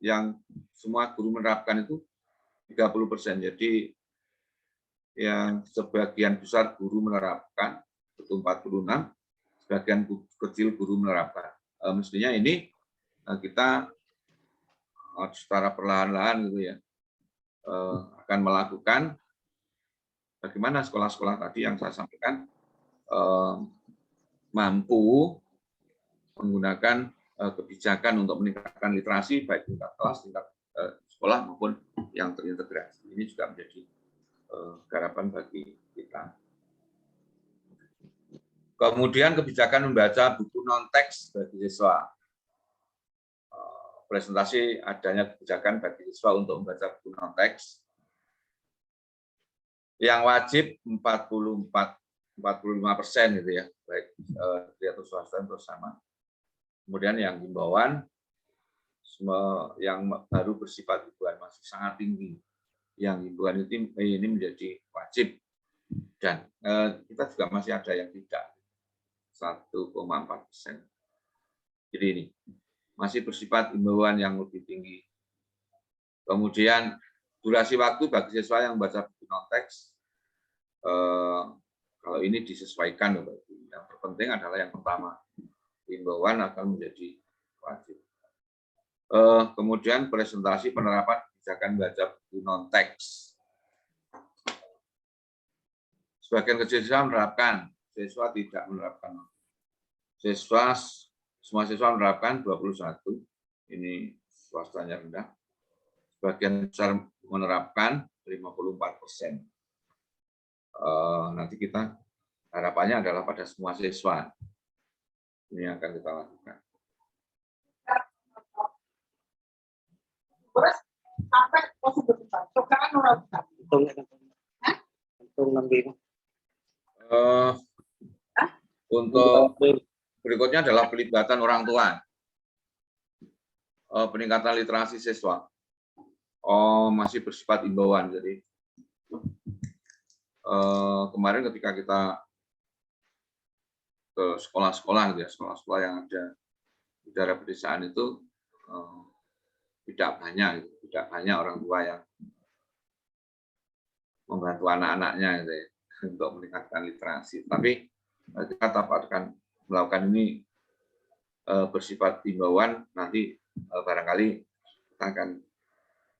yang semua guru menerapkan itu 30%. Jadi yang sebagian besar guru menerapkan itu 46, sebagian kecil guru menerapkan. Mestinya ini kita secara perlahan-lahan gitu ya akan melakukan bagaimana sekolah-sekolah tadi yang saya sampaikan mampu menggunakan kebijakan untuk meningkatkan literasi baik tingkat kelas, tingkat sekolah maupun yang terintegrasi. Ini juga menjadi harapan bagi kita. Kemudian kebijakan membaca buku non-teks bagi siswa. Presentasi adanya kebijakan bagi siswa untuk membaca buku non-teks. Yang wajib 44 45% gitu ya, baik negeri atau swasta itu sama. Kemudian yang himbauan yang baru bersifat himbauan masih sangat tinggi. Yang himbauan ini menjadi wajib, dan kita juga masih ada yang tidak, 1,4%. Jadi ini masih bersifat himbauan yang lebih tinggi. Kemudian durasi waktu bagi siswa yang membaca buku non-teks, kalau ini disesuaikan, yang terpenting adalah yang pertama, himbauan akan menjadi wajib. Kemudian presentasi penerapan kebijakan baca buku non-teks. Sebagian kecil siswa menerapkan, siswa tidak menerapkan. Semua siswa menerapkan 21, ini swastanya rendah. Sebagian besar menerapkan 54%. Nanti kita harapannya adalah pada semua siswa. Ini akan kita lakukan. Untuk berikutnya adalah pelibatan orang tua, peningkatan literasi siswa. Masih bersifat himbauan. Jadi kemarin ketika kita ke sekolah-sekolah, gitu ya, sekolah-sekolah yang ada di daerah pedesaan itu tidak banyak orang tua yang membantu anak-anaknya gitu ya, untuk meningkatkan literasi. Tapi kita akan melakukan ini bersifat himbauan. Nanti barangkali kita akan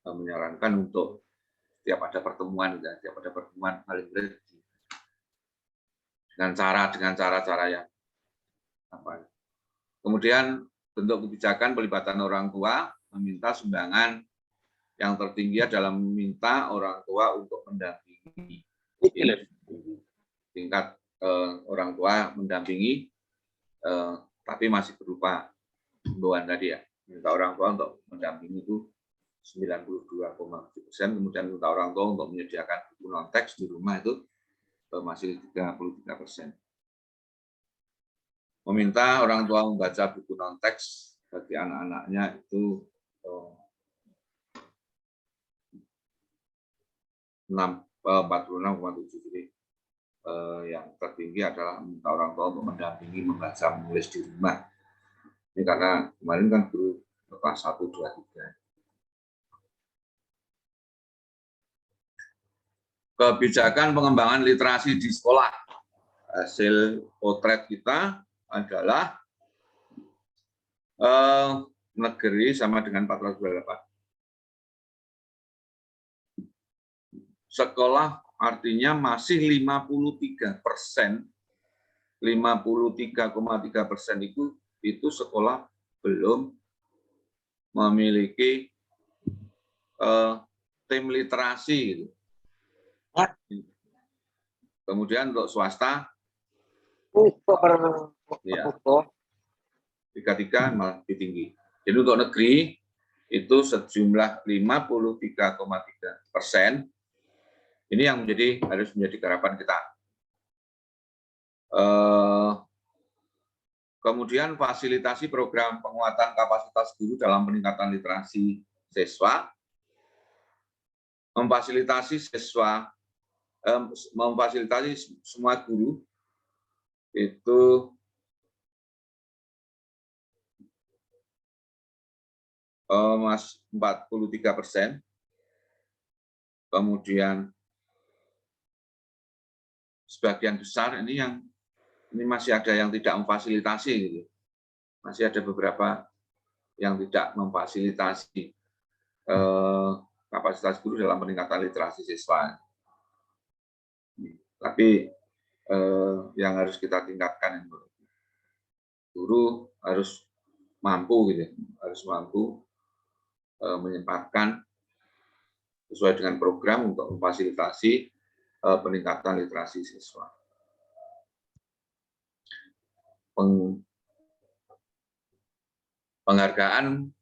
menyarankan untuk setiap ada pertemuan, paling berat dengan cara-cara yang apa. Kemudian bentuk kebijakan pelibatan orang tua, meminta sumbangan yang tertinggi adalah meminta orang tua untuk mendampingi. Tingkat orang tua mendampingi, tapi masih berupa himbauan tadi ya. Minta orang tua untuk mendampingi itu 92,7%, kemudian minta orang tua untuk menyediakan buku non-teks di rumah itu masih 33%. Meminta orang tua membaca buku non-teks bagi anak-anaknya itu 46,7%. Jadi yang tertinggi adalah meminta orang tua untuk mendampingi membaca menulis di rumah. Ini karena kemarin kan guru kelas 1, 2, 3. Kebijakan pengembangan literasi di sekolah. Hasil potret kita adalah negeri sama dengan 428. Sekolah artinya masih 53%, 53,3% itu sekolah belum memiliki tim literasi. Gitu. Kemudian untuk swasta, ya, 33 malah lebih tinggi. Jadi untuk negeri itu sejumlah 53,3%. Ini yang harus menjadi harapan kita. Kemudian fasilitasi program penguatan kapasitas guru dalam peningkatan literasi siswa, memfasilitasi semua guru itu Mas 43%. Kemudian sebagian besar ini masih ada yang tidak memfasilitasi, gitu. Masih ada beberapa yang tidak memfasilitasi kapasitas guru dalam peningkatan literasi siswa. Tapi yang harus kita tingkatkan, guru harus mampu, gitu, harus mampu menyempatkan sesuai dengan program untuk memfasilitasi peningkatan literasi siswa. Penghargaan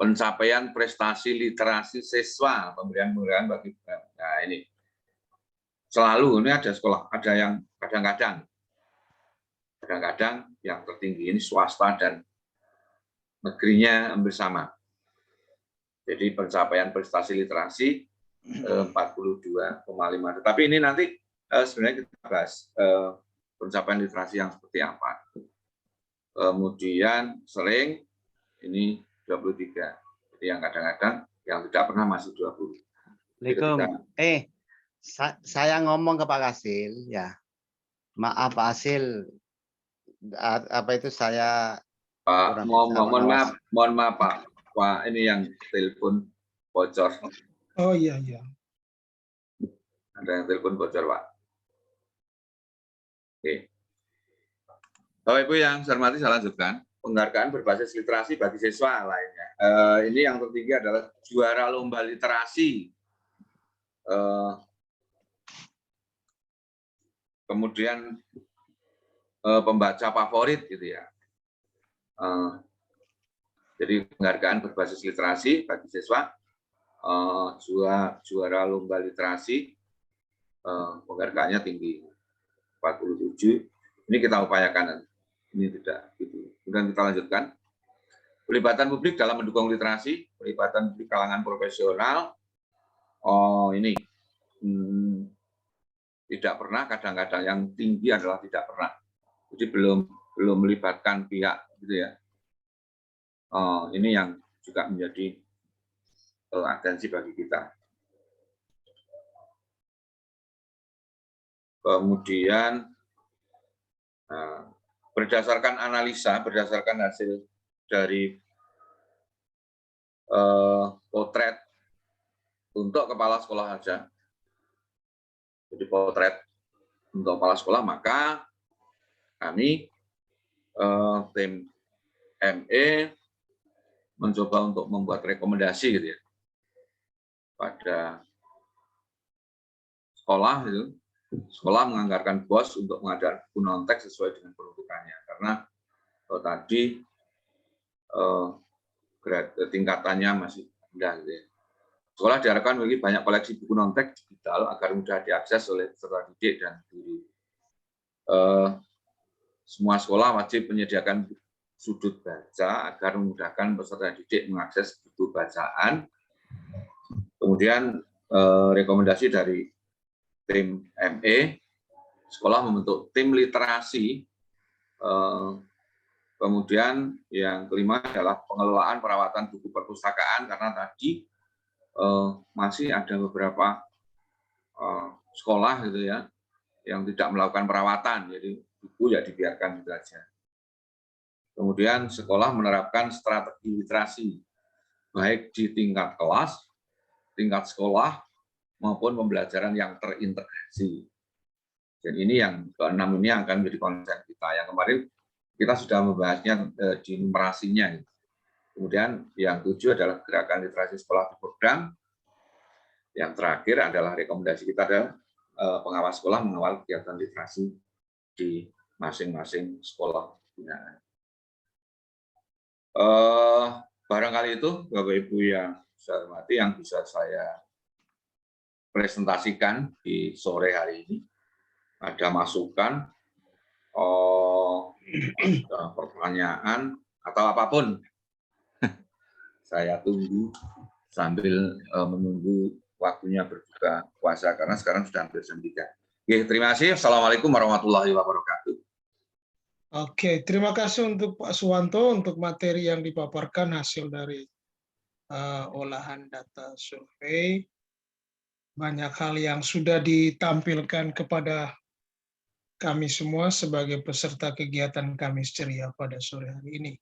pencapaian prestasi literasi siswa, pemberian bagi, nah ini selalu ini ada sekolah, ada yang kadang-kadang yang tertinggi ini swasta dan negerinya hampir sama. Jadi pencapaian prestasi literasi 42,5. Tapi ini nanti sebenarnya kita bahas pencapaian literasi yang seperti apa. Kemudian sering ini 23. Jadi yang kadang-kadang yang tidak pernah masih 20. Assalamualaikum. Saya ngomong ke Pak Kasil ya. Maaf Pak Kasil, apa itu saya Pak, mohon maaf Pak, ini yang telepon bocor. Oh iya. Ada yang telepon bocor Pak. Oke. Bapak Ibu yang saya hormati, saya lanjutkan. Penghargaan berbasis literasi bagi siswa lainnya. Ini yang tertinggi adalah juara lomba literasi. Kemudian pembaca favorit gitu ya. Jadi penghargaan berbasis literasi bagi siswa, juara lomba literasi, penghargaannya tinggi 47. Ini kita upayakan, ini tidak gitu. Kemudian kita lanjutkan. Pelibatan publik dalam mendukung literasi, pelibatan publik kalangan profesional. Ini tidak pernah, kadang-kadang yang tinggi adalah tidak pernah. Jadi belum melibatkan pihak gitu ya. Ini yang juga menjadi atensi bagi kita. Kemudian berdasarkan analisa, berdasarkan hasil dari potret untuk kepala sekolah saja. Jadi potret untuk kepala sekolah, maka kami tim ME mencoba untuk membuat rekomendasi gitu ya pada sekolah itu. Sekolah menganggarkan BOS untuk mengadakan buku non-teks sesuai dengan peruntukannya, karena tadi tingkatannya masih rendah. Gitu ya. Sekolah diharapkan memiliki banyak koleksi buku non-teks digital agar mudah diakses oleh peserta didik dan guru. Semua sekolah wajib menyediakan sudut baca agar memudahkan peserta didik mengakses buku bacaan. Kemudian rekomendasi dari tim ME, sekolah membentuk tim literasi. Kemudian yang kelima adalah pengelolaan perawatan buku perpustakaan, karena tadi masih ada beberapa sekolah gitu ya yang tidak melakukan perawatan, jadi buku ya dibiarkan gitu aja. Kemudian sekolah menerapkan strategi literasi baik di tingkat kelas, tingkat sekolah maupun pembelajaran yang terintegrasi. Dan ini yang keenam ini akan menjadi konsen kita. Yang kemarin kita sudah membahasnya di numerasinya. Kemudian yang 7 adalah gerakan literasi sekolah program. Yang terakhir adalah rekomendasi kita adalah pengawas sekolah mengawal kegiatan literasi di masing-masing sekolah binaan. Barangkali itu Bapak Ibu yang saya hormati yang bisa saya presentasikan di sore hari ini. Ada masukan, ada pertanyaan atau apapun. Saya tunggu sambil menunggu waktunya berbuka puasa karena sekarang sudah hampir jam 3. Oke, terima kasih. Assalamualaikum warahmatullahi wabarakatuh. Oke, terima kasih untuk Pak Suwanto untuk materi yang dipaparkan hasil dari olahan data survei. Banyak hal yang sudah ditampilkan kepada kami semua sebagai peserta kegiatan Kamis Ceria pada sore hari ini.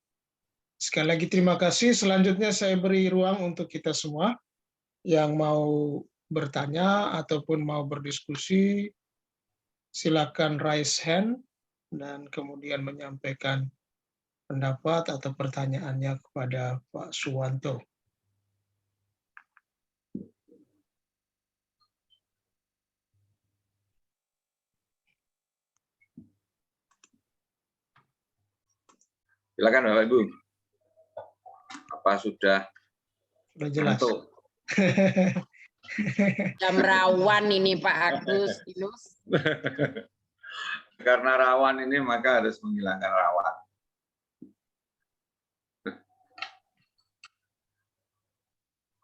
Sekali lagi terima kasih. Selanjutnya saya beri ruang untuk kita semua yang mau bertanya ataupun mau berdiskusi. Silakan raise hand dan kemudian menyampaikan pendapat atau pertanyaannya kepada Pak Suwanto. Silakan Bapak Ibu. Apa sudah jelas? Jam rawan ini Pak Agustinus. Karena rawan ini maka harus menghilangkan rawan.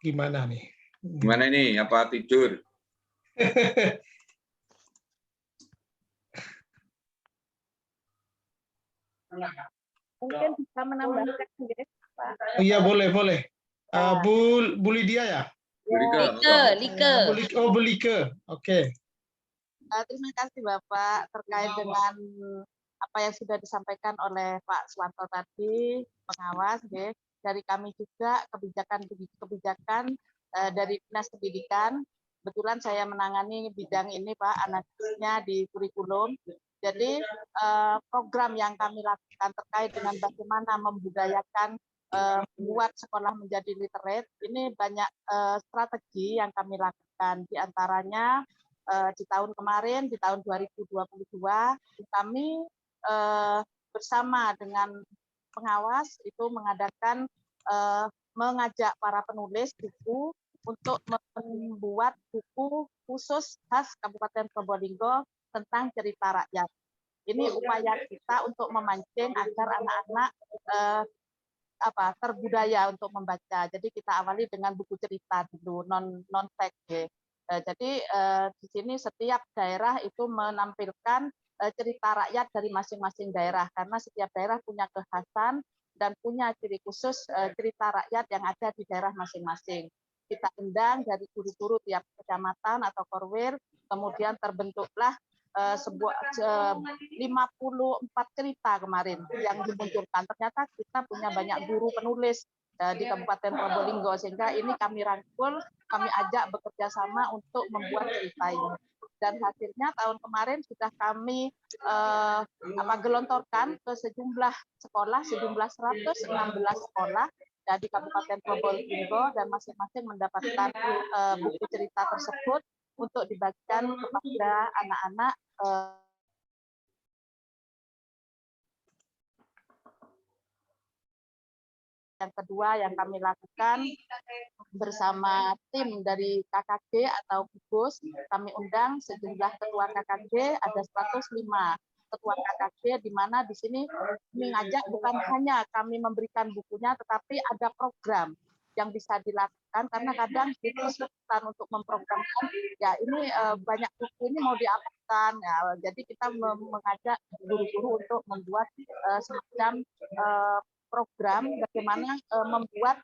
Gimana nih? Gimana ini? Apa tidur? Mungkin bisa menambahkan, Pak. Oh iya, boleh. Bu Lydia ya? Like. Bu Like. Oke. Terima kasih Bapak terkait dengan apa yang sudah disampaikan oleh Pak Suwanto tadi, pengawas, dari kami juga kebijakan dari Dinas Pendidikan. Kebetulan saya menangani bidang ini Pak, analisisnya di kurikulum. Jadi program yang kami lakukan terkait dengan bagaimana membudayakan membuat sekolah menjadi literate, ini banyak strategi yang kami lakukan. Di antaranya di tahun kemarin, di tahun 2022, kami bersama dengan pengawas itu mengadakan mengajak para penulis buku untuk membuat buku khusus khas Kabupaten Probolinggo tentang cerita rakyat. Ini upaya kita untuk memancing agar anak-anak terbudaya untuk membaca. Jadi kita awali dengan buku cerita dulu, non teks. Jadi di sini setiap daerah itu menampilkan cerita rakyat dari masing-masing daerah karena setiap daerah punya kekhasan dan punya ciri khusus cerita rakyat yang ada di daerah masing-masing. Kita undang dari guru-guru tiap kecamatan atau korwil, kemudian terbentuklah 54 cerita kemarin yang dimunculkan. Ternyata kita punya banyak guru penulis di Kabupaten Probolinggo, sehingga ini kami rangkul, kami ajak bekerja sama untuk membuat cerita ini. Dan hasilnya tahun kemarin sudah kami gelontorkan ke sejumlah sekolah, sejumlah 116 sekolah di Kabupaten Probolinggo, dan masing-masing mendapatkan buku cerita tersebut untuk dibagikan kepada anak-anak. Yang kedua yang kami lakukan bersama tim dari KKG atau gugus, kami undang sejumlah ketua KKG, ada 105 ketua KKG, di mana di sini mengajak bukan hanya kami memberikan bukunya, tetapi ada program yang bisa dilakukan, karena kadang itu kesulitan untuk memprogramkan, ya ini banyak buku ini mau diapakan, ya, jadi kita mengajak guru-guru untuk membuat semacam program bagaimana membuat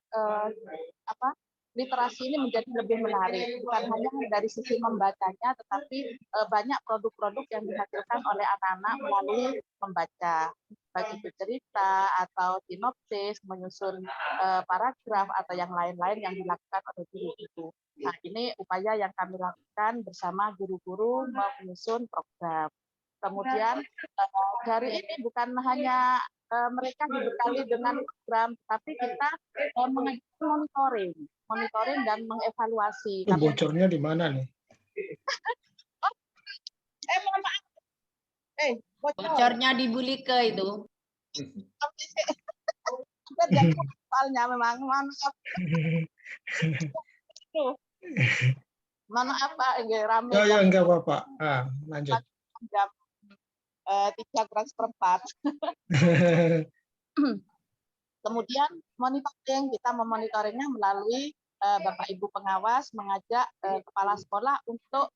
literasi ini menjadi lebih menarik, bukan hanya dari sisi membacanya, tetapi banyak produk-produk yang dihasilkan oleh anak-anak melalui membaca, baik itu cerita atau sinopsis, menyusun paragraf atau yang lain-lain yang dilakukan oleh guru itu. Nah, ini upaya yang kami lakukan bersama guru-guru menyusun program. Kemudian dari ini bukan hanya mereka dibekali dengan program, tapi kita monitoring dan mengevaluasi. Bocornya di mana nih? Mohon maaf. Bocornya di Bu Like itu. Soalnya memang mohon maaf. Mohon maaf Pak, rame. Oh ya, enggak apa-apa. Lanjut. Jam 3:04. Kemudian monitoring, kita memonitoringnya melalui Bapak Ibu pengawas mengajak kepala sekolah untuk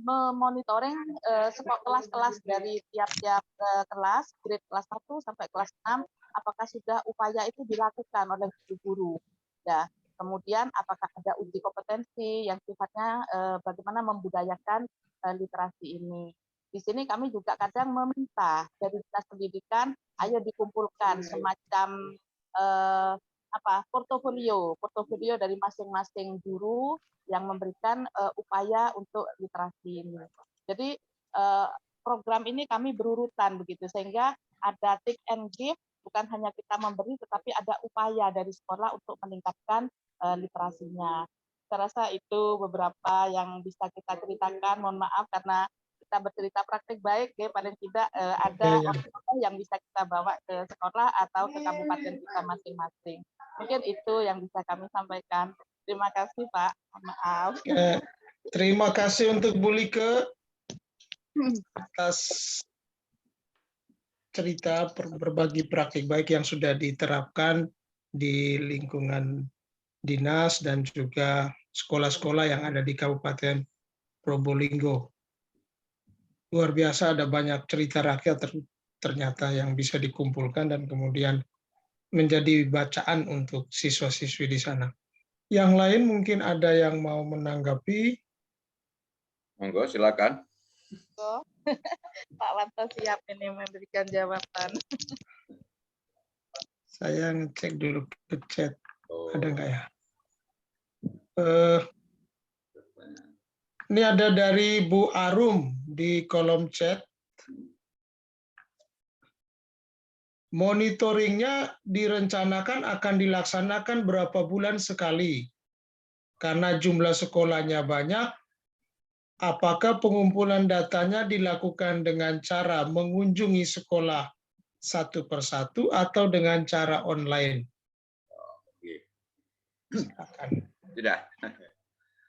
memonitoring kelas-kelas dari tiap-tiap kelas, grade kelas 1 sampai kelas 6, apakah sudah upaya itu dilakukan oleh guru-guru. Ya, kemudian apakah ada uji kompetensi yang sifatnya bagaimana membudayakan literasi ini. Di sini kami juga kadang meminta dari Dinas Pendidikan, ayo dikumpulkan semacam portofolio dari masing-masing guru yang memberikan upaya untuk literasi ini. Jadi program ini kami berurutan begitu, sehingga ada take and give, bukan hanya kita memberi, tetapi ada upaya dari sekolah untuk meningkatkan literasinya. Saya rasa itu beberapa yang bisa kita ceritakan. Mohon maaf karena kita bercerita praktik baik, ya, paling tidak ada yang bisa kita bawa ke sekolah atau ke kabupaten kita masing-masing. Mungkin itu yang bisa kami sampaikan. Terima kasih Pak. Maaf. Terima kasih untuk Bu Like atas cerita berbagi praktik baik yang sudah diterapkan di lingkungan dinas dan juga sekolah-sekolah yang ada di Kabupaten Probolinggo. Luar biasa, ada banyak cerita rakyat ternyata yang bisa dikumpulkan dan kemudian menjadi bacaan untuk siswa-siswi di sana. Yang lain mungkin ada yang mau menanggapi. Monggo, silakan. Pak Wanto siap ini memberikan jawaban. Saya ngecek dulu ke chat, ada nggak ya? Ini ada dari Bu Arum di kolom chat. Monitoringnya direncanakan akan dilaksanakan berapa bulan sekali? Karena jumlah sekolahnya banyak, apakah pengumpulan datanya dilakukan dengan cara mengunjungi sekolah satu persatu atau dengan cara online? Silakan. Tidak.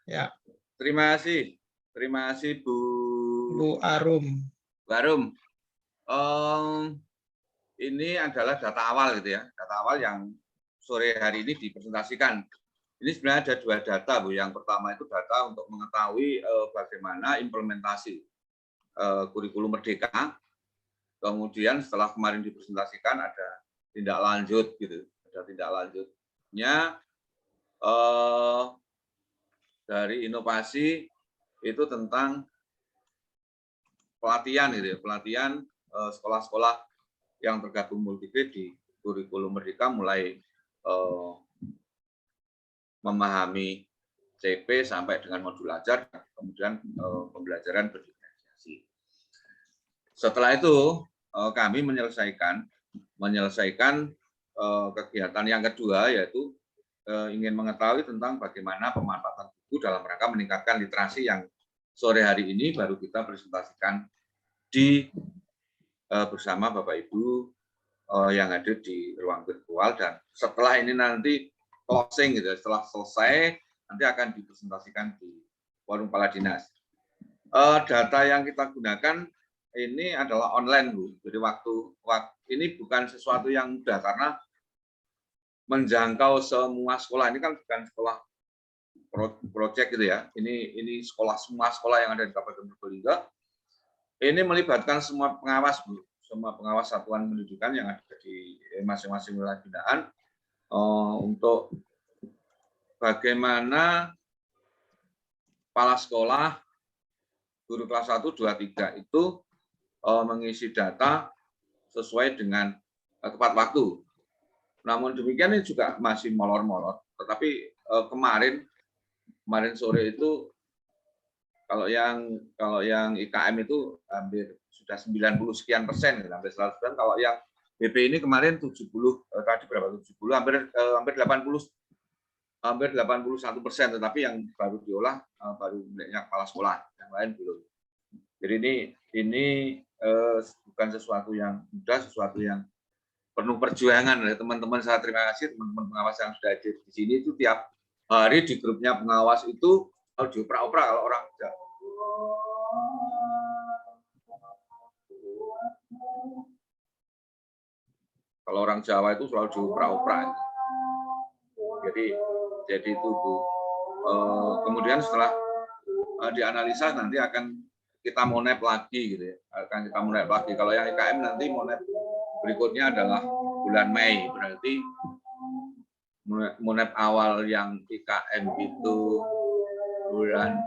Ya. Terima kasih Bu Arum. Bu Arum. Ini adalah data awal gitu ya, data awal yang sore hari ini dipresentasikan. Ini sebenarnya ada dua data, Bu. Yang pertama itu data untuk mengetahui bagaimana implementasi kurikulum Merdeka. Kemudian setelah kemarin dipresentasikan ada tindak lanjut gitu, ada tindak lanjutnya dari inovasi itu tentang pelatihan gitu ya, pelatihan sekolah-sekolah yang tergabung multigrade di kurikulum Merdeka mulai memahami CP sampai dengan modul ajar, kemudian pembelajaran berdiferensiasi. Setelah itu kami menyelesaikan kegiatan yang kedua, yaitu ingin mengetahui tentang bagaimana pemanfaatan buku dalam rangka meningkatkan literasi yang sore hari ini baru kita presentasikan di bersama Bapak Ibu yang hadir di ruang virtual, dan setelah ini nanti closing gitu, setelah selesai nanti akan dipresentasikan di forum kepala dinas. Data yang kita gunakan ini adalah online, Bu. Jadi waktu ini bukan sesuatu yang mudah karena menjangkau semua sekolah. Ini kan bukan sekolah project gitu ya. Ini semua sekolah yang ada di Kabupaten Probolinggo. Ini melibatkan semua pengawas, Bu. Semua pengawas satuan pendidikan yang ada di masing-masing wilayah binaan untuk bagaimana kepala sekolah, guru kelas 1, 2, 3 itu mengisi data sesuai dengan tepat waktu. Namun demikian ini juga masih molor-molor. Tetapi kemarin sore itu kalau yang IKM itu hampir sudah 90 sekian persen, hampir 100%. Kalau yang BP ini kemarin 70, tadi berapa? 70, hampir 81%, tetapi yang baru diolah baru miliknya kepala sekolah, yang lain belum. Jadi ini bukan sesuatu yang mudah, sesuatu yang penuh perjuangan oleh teman-teman. Saya terima kasih teman-teman pengawas yang sudah hadir di sini. Itu tiap hari di grupnya pengawas itu harus dioprak-oprak kalau orang Jawa itu selalu dioprak-oprak. Jadi itu, Bu. Kemudian setelah dianalisa nanti akan kita monep lagi gitu ya. Akan kita monep lagi. Kalau yang IKM nanti monep berikutnya adalah bulan Mei. Berarti monep awal yang IKM itu bulan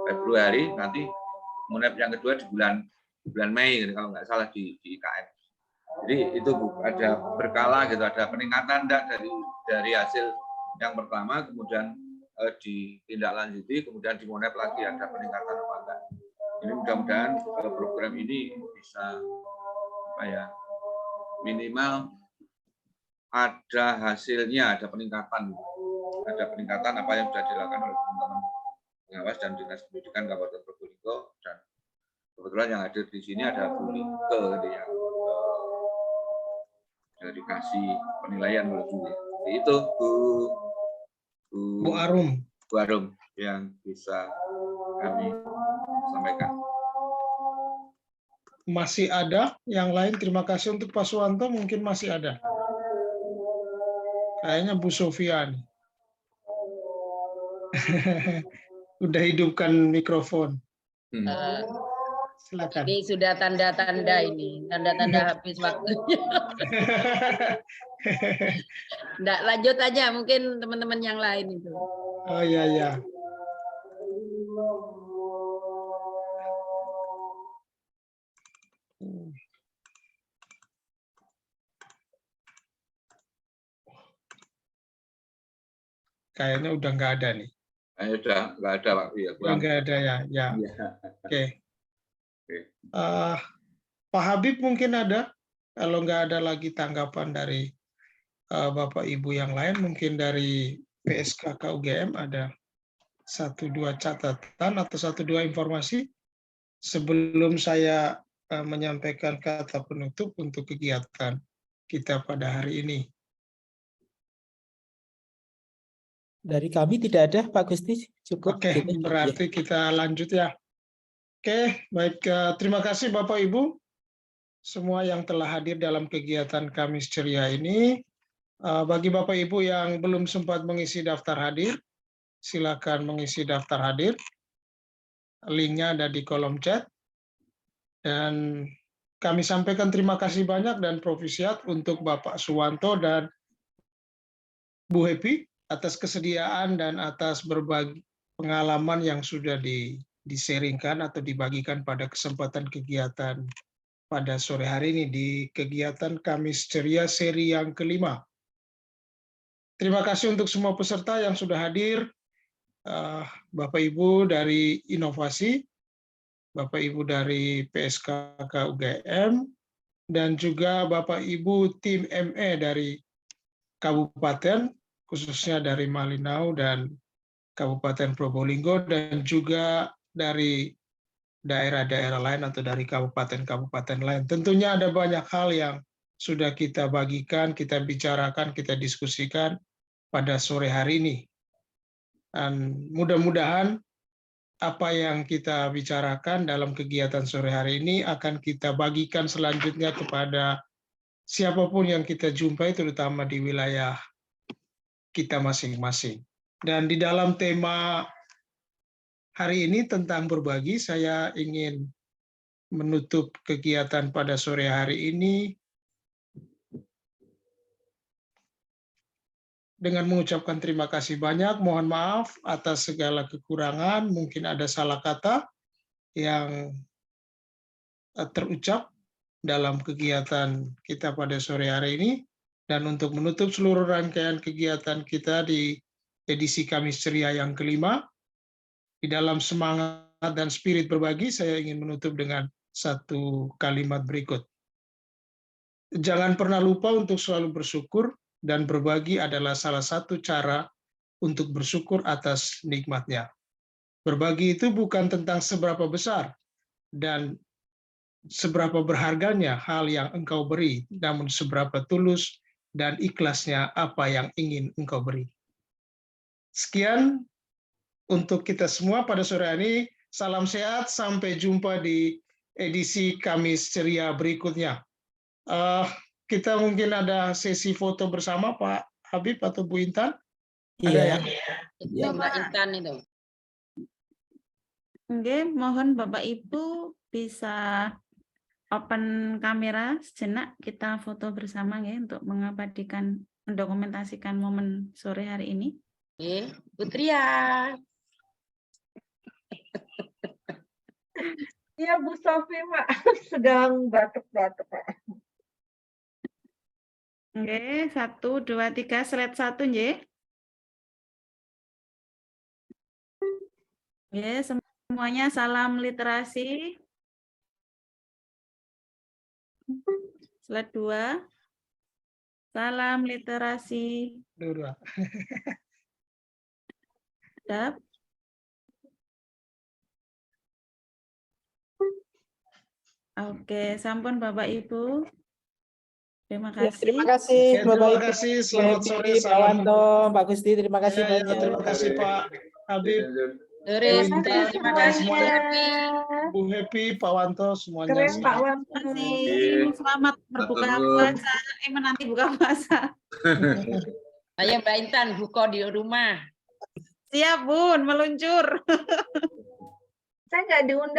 Februari, nanti monep yang kedua di bulan Mei gitu, kalau nggak salah di IKM. Jadi itu ada berkala gitu, ada peningkatan dari hasil yang pertama, kemudian ditindaklanjuti, kemudian di monep lagi ada peningkatan apa enggak. Ini mudah-mudahan program ini bisa minimal ada hasilnya, ada peningkatan apa yang sudah dilakukan oleh teman-teman pengawas dan dinas pendidikan Kabupaten Probolinggo, dan kebetulan yang hadir di sini ada Bu Like yang sudah dikasih penilaian oleh Bu. Itu Bu Bu Arum. Bu Arum yang bisa kami sampaikan. Masih ada yang lain? Terima kasih untuk Pak Suwanto, mungkin masih ada. Kayaknya Bu Sofian. Udah hidupkan mikrofon. Silakan. Ini sudah tanda-tanda ini, tanda-tanda habis waktunya. Nggak, lanjut aja, mungkin teman-teman yang lain itu. Oh iya, iya. Kayaknya udah nggak ada nih. Udah nggak ada Pak. Ya, Udah nggak ada ya. Ya. Oke. Pak Habib mungkin ada. Kalau nggak ada lagi tanggapan dari Bapak Ibu yang lain, mungkin dari PSKK UGM ada 1-2 catatan atau 1-2 informasi sebelum saya menyampaikan kata penutup untuk kegiatan kita pada hari ini. Dari kami tidak ada, Pak Gusti. Cukup. Oke, berarti kita lanjut ya. Oke, baik. Terima kasih Bapak Ibu semua yang telah hadir dalam kegiatan Kamis Ceria ini. Bagi Bapak Ibu yang belum sempat mengisi daftar hadir, silakan mengisi daftar hadir. Linknya ada di kolom chat. Dan kami sampaikan terima kasih banyak dan provisiat untuk Bapak Suwanto dan Bu Happy atas kesediaan dan atas berbagi pengalaman yang sudah di-sharingkan atau dibagikan pada kesempatan kegiatan pada sore hari ini di kegiatan Kamis Ceria seri yang kelima. Terima kasih untuk semua peserta yang sudah hadir, Bapak Ibu dari Inovasi, Bapak Ibu dari PSKK UGM, dan juga Bapak Ibu tim ME dari Kabupaten, khususnya dari Malinau dan Kabupaten Probolinggo, dan juga dari daerah-daerah lain atau dari kabupaten-kabupaten lain. Tentunya ada banyak hal yang sudah kita bagikan, kita bicarakan, kita diskusikan pada sore hari ini. Dan mudah-mudahan apa yang kita bicarakan dalam kegiatan sore hari ini akan kita bagikan selanjutnya kepada siapapun yang kita jumpai, terutama di wilayah kita masing-masing. Dan di dalam tema hari ini tentang berbagi, saya ingin menutup kegiatan pada sore hari ini dengan mengucapkan terima kasih banyak. Mohon maaf atas segala kekurangan, mungkin ada salah kata yang terucap dalam kegiatan kita pada sore hari ini. Dan untuk menutup seluruh rangkaian kegiatan kita di edisi Kamis Ceria yang kelima, di dalam semangat dan spirit berbagi, saya ingin menutup dengan satu kalimat berikut. Jangan pernah lupa untuk selalu bersyukur, dan berbagi adalah salah satu cara untuk bersyukur atas nikmatnya. Berbagi itu bukan tentang seberapa besar dan seberapa berharganya hal yang engkau beri, namun seberapa tulus dan ikhlasnya apa yang ingin engkau beri. Sekian untuk kita semua pada sore hari ini. Salam sehat, sampai jumpa di edisi Kamis Ceria berikutnya. Kita mungkin ada sesi foto bersama Pak Habib atau Bu Intan? Iya. Ada ya? Itu Mbak Intan itu. Oke, mohon Bapak Ibu bisa open kamera sejenak, kita foto bersama ya untuk mengabadikan, mendokumentasikan momen sore hari ini. Oke, Putria. Iya Bu Sofi, Mak. Sedang batuk-batuk, Pak. Oke, 1, 2, 3, slide 1 nggih. Oke, semuanya salam literasi. Slide 2. Salam literasi. Dua. Siap. Oke, sampun Bapak Ibu. Terima Ya, kasih. terima kasih Oke, Bapak terima Ibu. kasih. Selamat Happy, sore. Pak Salam. Wanto, Pak Gusti, terima kasih Ya, banyak. terima kasih Pak Habib, Sore, Bu sore. Intan, Terima dan kasih Bu semuanya. Happy. Bu Happy, Pak Wanto, semuanya Keren Pak sehat. Wanto. Terima kasih. Selamat berbuka puasa. Menanti buka puasa. Ayo Mbak Intan buka di rumah. Siap Bun, meluncur. Saya nggak diundang.